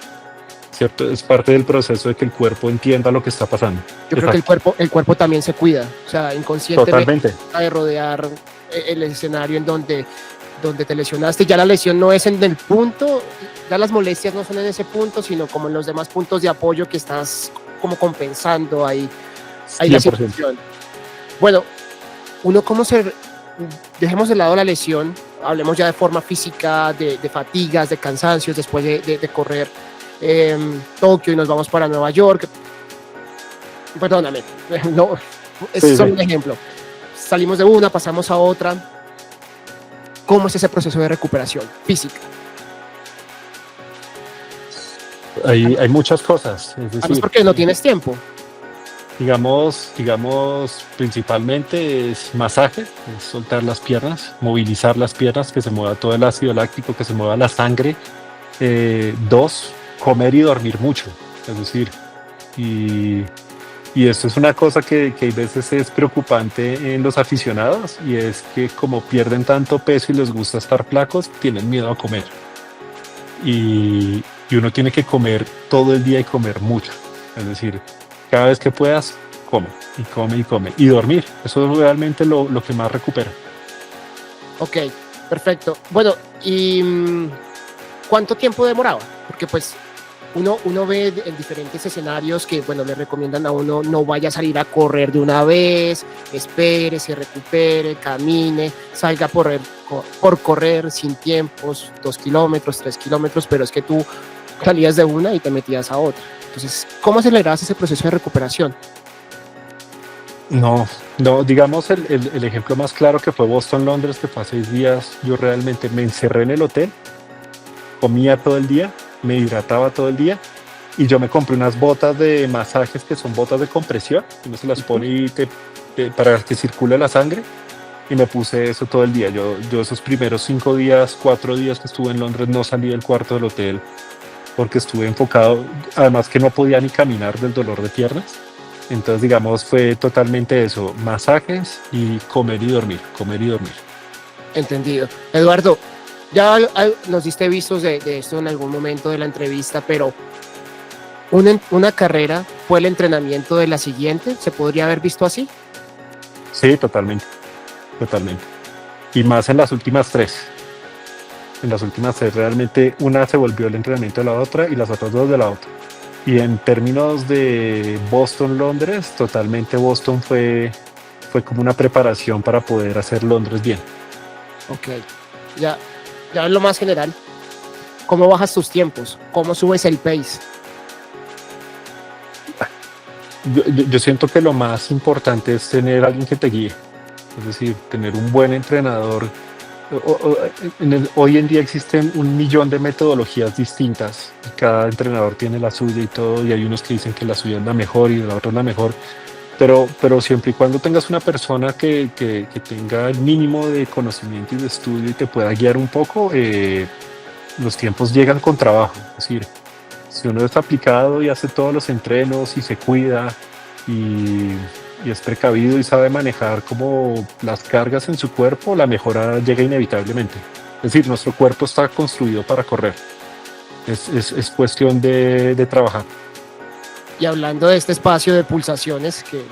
¿cierto? Es parte del proceso de que el cuerpo entienda lo que está pasando. Yo creo que el cuerpo también se cuida, o sea, inconscientemente, Totalmente. de rodear el escenario en donde te lesionaste. Ya la lesión no es en el punto, ya las molestias no son en ese punto, sino como en los demás puntos de apoyo que estás como compensando ahí la 100%. situación. Bueno, dejemos de lado la lesión, hablemos ya de forma física, de fatigas, de cansancios después de correr Tokio y nos vamos para Nueva York. Perdóname, no, es Sí, solo sí. un ejemplo. Salimos de una, pasamos a otra. ¿Cómo es ese proceso de recuperación física? Hay muchas cosas, es Además, decir, porque no tienes tiempo. digamos, principalmente es masaje, es soltar las piernas, movilizar las piernas, que se mueva todo el ácido láctico, que se mueva la sangre. 2, comer y dormir mucho, es decir, y esto es una cosa que a veces es preocupante en los aficionados, y es que como pierden tanto peso y les gusta estar flacos, tienen miedo a comer. Y uno tiene que comer todo el día y comer mucho. Es decir, cada vez que puedas, come y come y come. Y dormir, eso es realmente lo que más recupera. Ok, perfecto. Bueno, ¿y cuánto tiempo demoraba? Porque pues uno ve en diferentes escenarios que, bueno, le recomiendan a uno no vaya a salir a correr de una vez, espere, se recupere, camine, salga por correr sin tiempos, 2 kilómetros, 3 kilómetros, pero es que tú salías de una y te metías a otra. Entonces, ¿cómo acelerabas ese proceso de recuperación? No, digamos el ejemplo más claro que fue Boston-Londres, que fue a 6 días. Yo realmente me encerré en el hotel, comía todo el día, me hidrataba todo el día, y yo me compré unas botas de masajes que son botas de compresión, uno se las pone y para que circule la sangre, y me puse eso todo el día. Yo esos primeros 5 días, 4 días que estuve en Londres no salí del cuarto del hotel porque estuve enfocado, además que no podía ni caminar del dolor de piernas. Entonces, digamos, fue totalmente eso, masajes y comer y dormir, comer y dormir. Entendido. Eduardo, ya nos diste vistos de esto en algún momento de la entrevista, pero una carrera fue el entrenamiento de la siguiente, ¿se podría haber visto así? Sí, totalmente, totalmente. Y más en las últimas tres. En las últimas tres realmente una se volvió el entrenamiento de la otra y las otras dos de la otra. Y en términos de Boston-Londres, totalmente Boston fue como una preparación para poder hacer Londres bien. Ok, ya en lo más general, ¿cómo bajas tus tiempos? ¿Cómo subes el pace? Yo siento que lo más importante es tener alguien que te guíe, es decir, tener un buen entrenador. Hoy en día existen 1.000.000 de metodologías distintas y cada entrenador tiene la suya y todo, y hay unos que dicen que la suya es la mejor y la otra es la mejor, pero siempre y cuando tengas una persona que tenga el mínimo de conocimiento y de estudio y te pueda guiar un poco, los tiempos llegan con trabajo. Es decir, si uno es aplicado y hace todos los entrenos y se cuida y es precavido y sabe manejar como las cargas en su cuerpo, la mejora llega inevitablemente. Es decir, nuestro cuerpo está construido para correr. Es cuestión de trabajar. Y hablando de este espacio de pulsaciones, que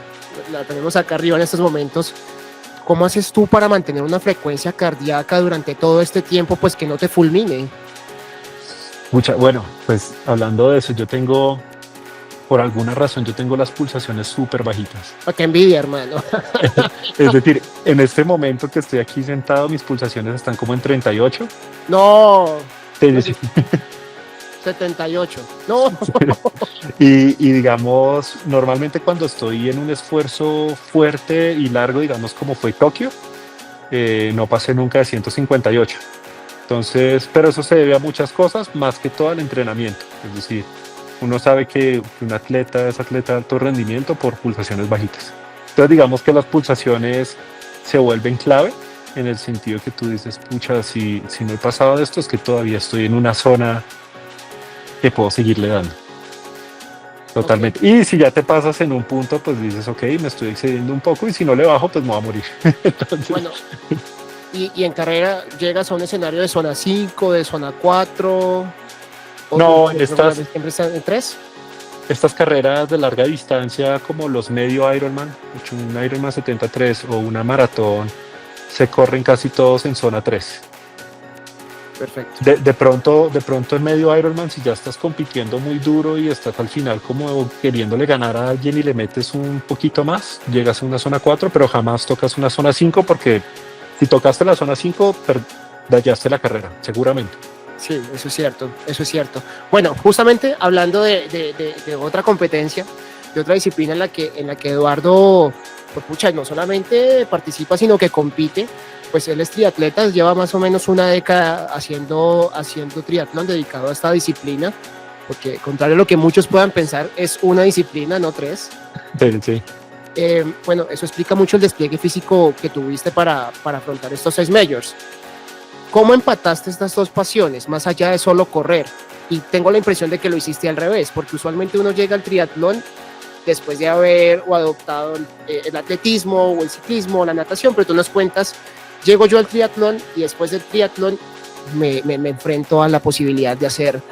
la tenemos acá arriba en estos momentos, ¿cómo haces tú para mantener una frecuencia cardíaca durante todo este tiempo, pues que no te fulmine? Bueno, pues hablando de eso, por alguna razón, yo tengo las pulsaciones súper bajitas. Qué envidia, hermano. Es decir, en este momento que estoy aquí sentado, mis pulsaciones están como en 38. No, Sí. 78. No. Y digamos, normalmente cuando estoy en un esfuerzo fuerte y largo, digamos como fue Tokio, no pasé nunca de 158. Entonces, pero eso se debe a muchas cosas, más que todo al entrenamiento. Es decir, uno sabe que un atleta es atleta de alto rendimiento por pulsaciones bajitas. Entonces, digamos que las pulsaciones se vuelven clave en el sentido que tú dices, pucha, si no he pasado de esto, es que todavía estoy en una zona que puedo seguirle dando. Totalmente. Okay. Y si ya te pasas en un punto, pues dices, ok, me estoy excediendo un poco y si no le bajo, pues me voy a morir. Entonces... Bueno, y en carrera llegas a un escenario de zona 5, de zona 4. No, siempre están en 3. Estas carreras de larga distancia como los medio Ironman, un Ironman 73 o una maratón, se corren casi todos en zona 3. Perfecto. De pronto en medio Ironman, si ya estás compitiendo muy duro y estás al final como queriéndole ganar a alguien y le metes un poquito más, llegas a una zona 4, pero jamás tocas una zona 5 porque si tocaste la zona 5, dañaste la carrera, seguramente. Sí, eso es cierto. Bueno, justamente hablando de otra competencia, de otra disciplina en la que Eduardo, pues pucha, no solamente participa, sino que compite. Pues él es triatleta, lleva más o menos una década haciendo triatlón dedicado a esta disciplina, porque contrario a lo que muchos puedan pensar, es una disciplina, no 3. Sí. Bueno, eso explica mucho el despliegue físico que tuviste para afrontar estos 6 majors. ¿Cómo empataste estas dos pasiones, más allá de solo correr? Y tengo la impresión de que lo hiciste al revés, porque usualmente uno llega al triatlón después de haber adoptado el atletismo o el ciclismo o la natación, pero tú nos cuentas, llego yo al triatlón y después del triatlón me enfrento a la posibilidad de hacer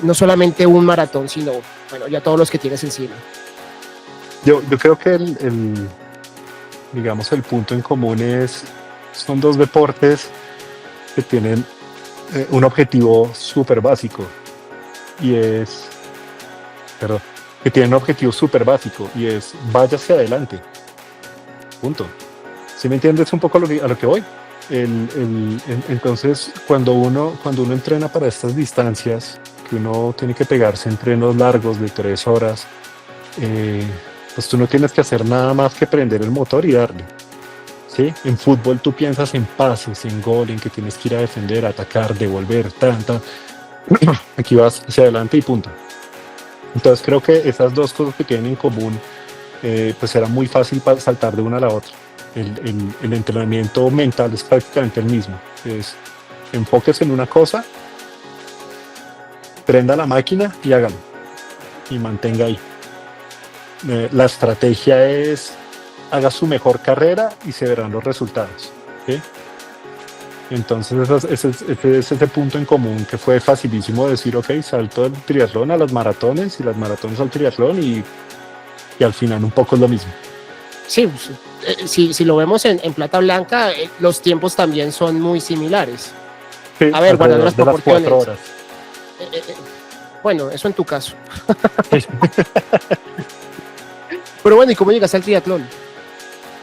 no solamente un maratón, sino, bueno, ya todos los que tienes encima. Yo creo que digamos, el punto en común son dos deportes que tienen un objetivo súper básico que tienen un objetivo súper básico y es vaya hacia adelante. Punto. ¿Sí me entiendes un poco a lo que voy? Entonces, cuando uno entrena para estas distancias, que uno tiene que pegarse entrenos largos de 3 horas, pues tú no tienes que hacer nada más que prender el motor y darle. ¿Sí? En fútbol tú piensas en pases, en gol, en que tienes que ir a defender, atacar, devolver, aquí vas hacia adelante y punto. Entonces creo que esas dos cosas que tienen en común, pues era muy fácil para saltar de una a la otra. El entrenamiento mental es prácticamente el mismo. Es enfoques en una cosa prenda la máquina y hágalo. Y mantenga ahí. La estrategia es, haga su mejor carrera y se verán los resultados. ¿Sí? Entonces ese es ese punto en común que fue facilísimo decir, ok, salto del triatlón a las maratones y las maratones al triatlón y al final un poco es lo mismo. Sí, si lo vemos en plata blanca, los tiempos también son muy similares. Sí, A ver, guardando las de las 4 proporciones. horas. Bueno, eso en tu caso. Pero bueno, ¿y cómo llegaste al triatlón?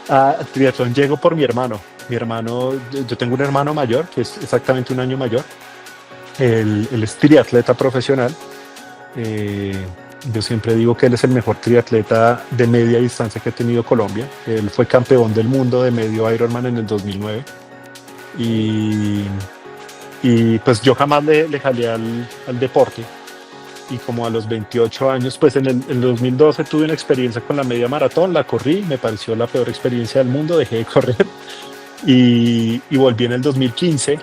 Al triatlón llego por mi hermano. Yo tengo un hermano mayor, que es exactamente un año mayor. Él es triatleta profesional. Yo siempre digo que él es el mejor triatleta de media distancia que ha tenido Colombia. Él fue campeón del mundo de medio Ironman en el 2009. Y pues yo jamás le jalé al deporte. Y como a los 28 años, pues en el 2012 tuve una experiencia con la media maratón, la corrí, me pareció la peor experiencia del mundo, dejé de correr y volví en el 2015,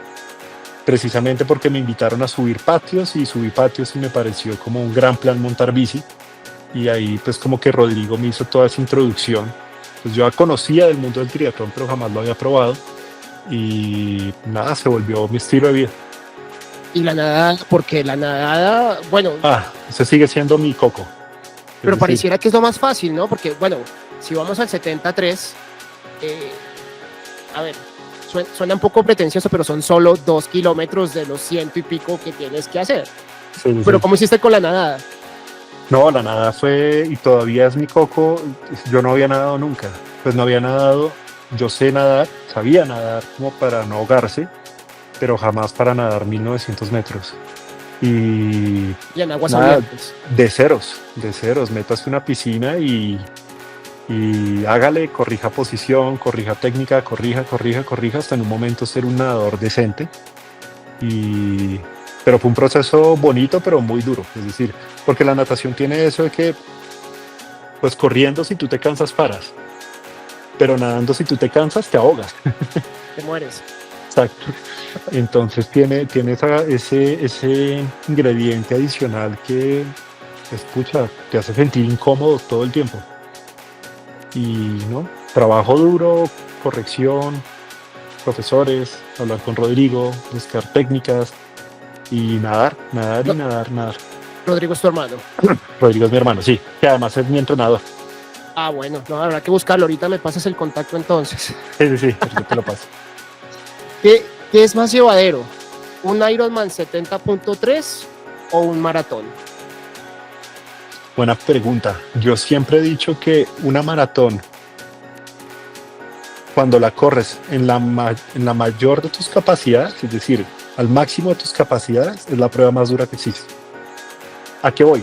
precisamente porque me invitaron a subir patios y subí patios y me pareció como un gran plan montar bici. Y ahí pues como que Rodrigo me hizo toda esa introducción. Pues yo ya conocía del mundo del triatlón, pero jamás lo había probado y nada, se volvió mi estilo de vida. Y la nadada, porque la nadada, bueno, Ese sigue siendo mi coco. pero pareciera que es lo más fácil, ¿no? Porque, bueno, si vamos al 73, a ver, suena un poco pretencioso, pero son solo 2 kilómetros de los 100 y pico que tienes que hacer. Sí. Pero ¿cómo hiciste con la nadada? No, la nada fue, y todavía es mi coco, yo no había nadado nunca. Pues no había nadado, yo sé nadar, sabía nadar como para no ahogarse, pero jamás para nadar 1900 metros. Y en aguas nada, abiertas. de ceros, métase una piscina y hágale, corrija posición, corrija técnica, corrija, hasta en un momento ser un nadador decente. Pero fue un proceso bonito, pero muy duro. Es decir, porque la natación tiene eso de que, pues corriendo si tú te cansas paras, pero nadando si tú te cansas te ahogas. Te mueres. Exacto. Entonces tiene ese ingrediente adicional que, escucha, te hace sentir incómodo todo el tiempo. Y no, trabajo duro, corrección, profesores, hablar con Rodrigo, buscar técnicas y nadar. Rodrigo es tu hermano. Rodrigo es mi hermano, sí, que además es mi entrenador. Ah, bueno, no, habrá que buscarlo. Ahorita me pasas el contacto entonces. Sí, yo te lo paso. ¿Qué es más llevadero? ¿Un Ironman 70.3 o un maratón? Buena pregunta. Yo siempre he dicho que una maratón, cuando la corres en la mayor de tus capacidades, es decir, al máximo de tus capacidades, es la prueba más dura que existe. ¿A qué voy?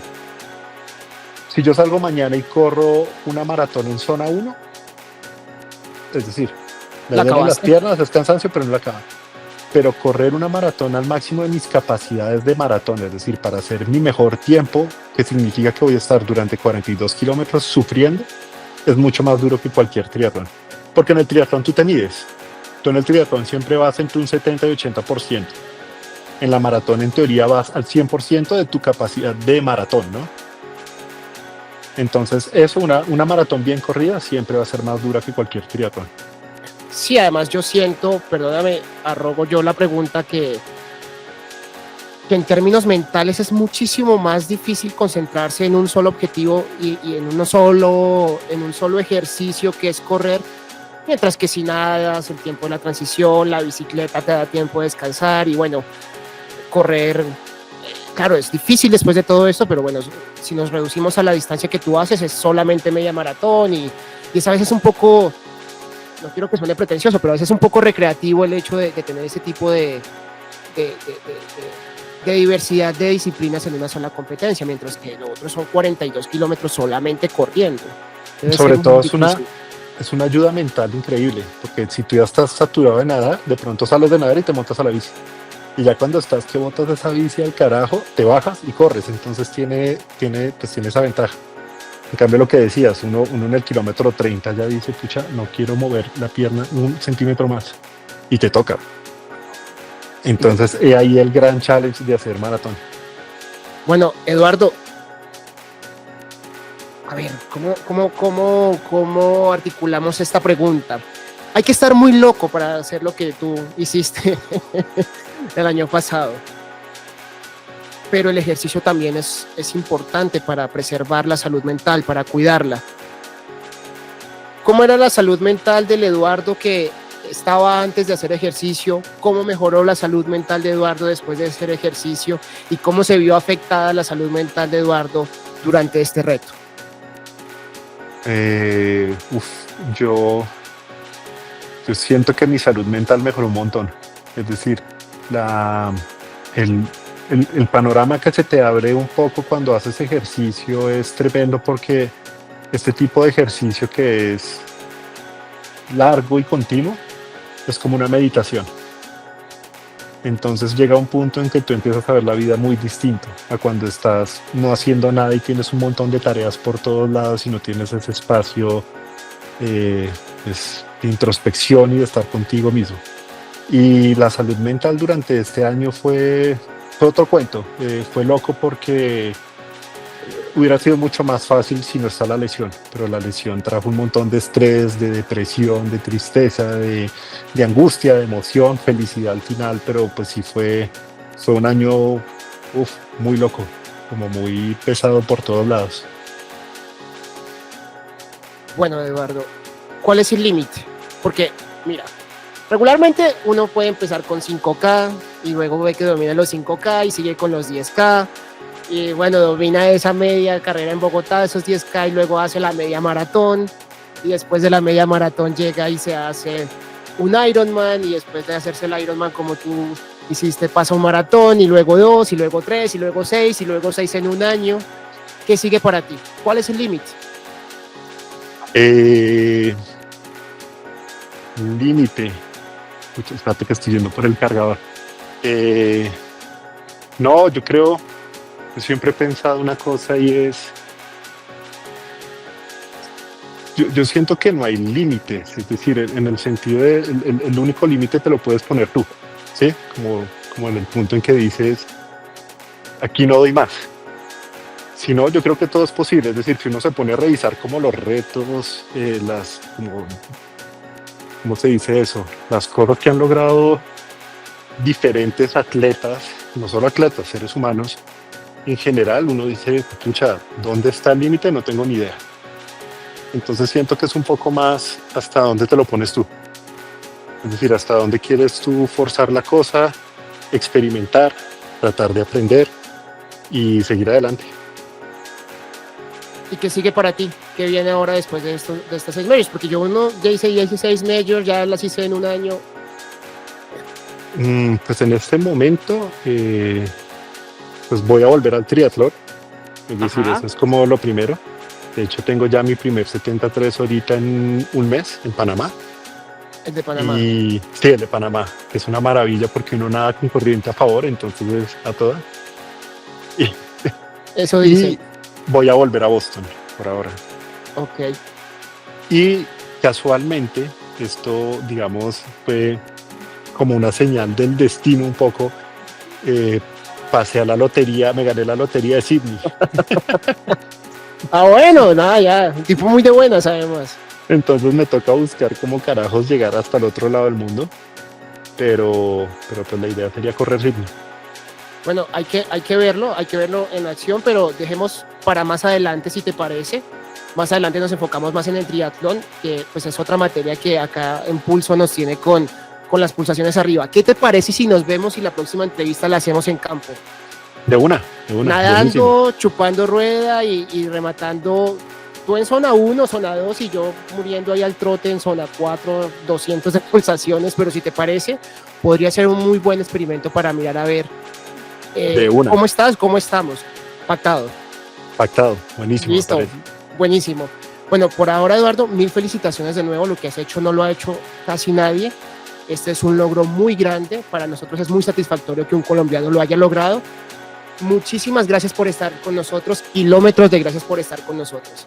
Si yo salgo mañana y corro una maratón en zona 1, es decir, me duelen las piernas, es cansancio, pero no la acabo. Pero correr una maratón al máximo de mis capacidades de maratón, es decir, para hacer mi mejor tiempo, que significa que voy a estar durante 42 kilómetros sufriendo, es mucho más duro que cualquier triatlón. Porque en el triatlón tú te mides. Tú en el triatlón siempre vas entre un 70 y 80%. En la maratón, en teoría, vas al 100% de tu capacidad de maratón, ¿no? Entonces, una maratón bien corrida siempre va a ser más dura que cualquier triatlón. Sí, además yo siento, perdóname, arrogo yo la pregunta, que en términos mentales es muchísimo más difícil concentrarse en un solo objetivo y en un solo ejercicio que es correr, mientras que si nadas, el tiempo de la transición, la bicicleta te da tiempo de descansar y bueno, correr, claro, es difícil después de todo esto, pero bueno, si nos reducimos a la distancia que tú haces, es solamente media maratón y es a veces un poco, no quiero que suene pretencioso, pero a veces es un poco recreativo el hecho de tener ese tipo de diversidad de disciplinas en una sola competencia, mientras que lo otro son 42 kilómetros solamente corriendo. Sobre todo es una ayuda mental increíble, porque si tú ya estás saturado de nadar, de pronto sales de nadar y te montas a la bici. Y ya cuando estás que botas esa bici al carajo, te bajas y corres, entonces tiene esa ventaja. En cambio, lo que decías, uno en el kilómetro 30 ya dice, pucha, no quiero mover la pierna un centímetro más. Y te toca. Entonces, ahí el gran challenge de hacer maratón. Bueno, Eduardo, a ver, ¿cómo articulamos esta pregunta? Hay que estar muy loco para hacer lo que tú hiciste el año pasado. Pero el ejercicio también es importante para preservar la salud mental, para cuidarla. ¿Cómo era la salud mental del Eduardo que estaba antes de hacer ejercicio? ¿Cómo mejoró la salud mental de Eduardo después de hacer ejercicio? ¿Y cómo se vio afectada la salud mental de Eduardo durante este reto? Yo siento que mi salud mental mejoró un montón. Es decir, el, el panorama que se te abre un poco cuando haces ejercicio es tremendo porque este tipo de ejercicio que es largo y continuo es como una meditación. Entonces llega un punto en que tú empiezas a ver la vida muy distinto a cuando estás no haciendo nada y tienes un montón de tareas por todos lados y no tienes ese espacio de introspección y de estar contigo mismo. Y la salud mental durante este año fue otro cuento. Fue loco porque hubiera sido mucho más fácil si no está la lesión, pero la lesión trajo un montón de estrés, de depresión, de tristeza, de angustia, de emoción, felicidad al final, pero pues sí fue un año muy loco, como muy pesado por todos lados. Bueno, Eduardo, ¿cuál es el límite? Porque, mira, regularmente uno puede empezar con 5K y luego ve que domina los 5K y sigue con los 10K. Y bueno, domina esa media carrera en Bogotá, esos 10K, y luego hace la media maratón. Y después de la media maratón llega y se hace un Ironman. Y después de hacerse el Ironman como tú hiciste, pasa un maratón, y luego 2, y luego 3, y luego 6, y luego 6 en un año. ¿Qué sigue para ti? ¿Cuál es el límite? Límite. Espérate que estoy yendo por el cargador. No, yo siempre he pensado una cosa y es, yo siento que no hay límites, es decir, en el sentido de el único límite te lo puedes poner tú, ¿sí? Como en el punto en que dices, aquí no doy más. Si no, yo creo que todo es posible, es decir, si uno se pone a revisar como los retos, ¿cómo se dice eso? Las cosas que han logrado diferentes atletas, no solo atletas, seres humanos, en general uno dice, pucha, ¿dónde está el límite? No tengo ni idea. Entonces siento que es un poco más hasta dónde te lo pones tú. Es decir, hasta dónde quieres tú forzar la cosa, experimentar, tratar de aprender y seguir adelante. ¿Y qué sigue para ti? ¿Qué viene ahora después de estas 6 majors? Porque yo ya hice 6 majors, ya las hice en un año. Pues en este momento pues voy a volver al triatlón, es decir, eso es como lo primero. De hecho tengo ya mi primer 73 ahorita en un mes en Panamá. El de Panamá. Y sí, el de Panamá, que es una maravilla porque uno nada con corriente a favor, entonces es a toda. Eso dice. Y voy a volver a Boston por ahora. Ok. Y casualmente esto, digamos, fue como una señal del destino un poco. Pasé a la lotería, me gané la lotería de Sydney. Bueno, nada, ya, un tipo muy de buenas además. Entonces me toca buscar cómo carajos llegar hasta el otro lado del mundo, pero pues la idea sería correr Sydney. Bueno, hay que verlo en acción, pero dejemos para más adelante, si te parece. Más adelante nos enfocamos más en el triatlón, que pues es otra materia que acá en Pulso nos tiene con las pulsaciones arriba. ¿Qué te parece si nos vemos y la próxima entrevista la hacemos en campo? De una. Nadando, buenísimo. chupando rueda y rematando, tú en zona 1, zona 2 y yo muriendo ahí al trote en zona 4, 200 de pulsaciones, pero si te parece, podría ser un muy buen experimento para mirar a ver De una. cómo estás, cómo estamos. Pactado. Buenísimo. Listo, buenísimo. Bueno, por ahora, Eduardo, 1000 felicitaciones de nuevo. Lo que has hecho no lo ha hecho casi nadie. Este es un logro muy grande. Para nosotros es muy satisfactorio que un colombiano lo haya logrado. Muchísimas gracias por estar con nosotros. Kilómetros de gracias por estar con nosotros.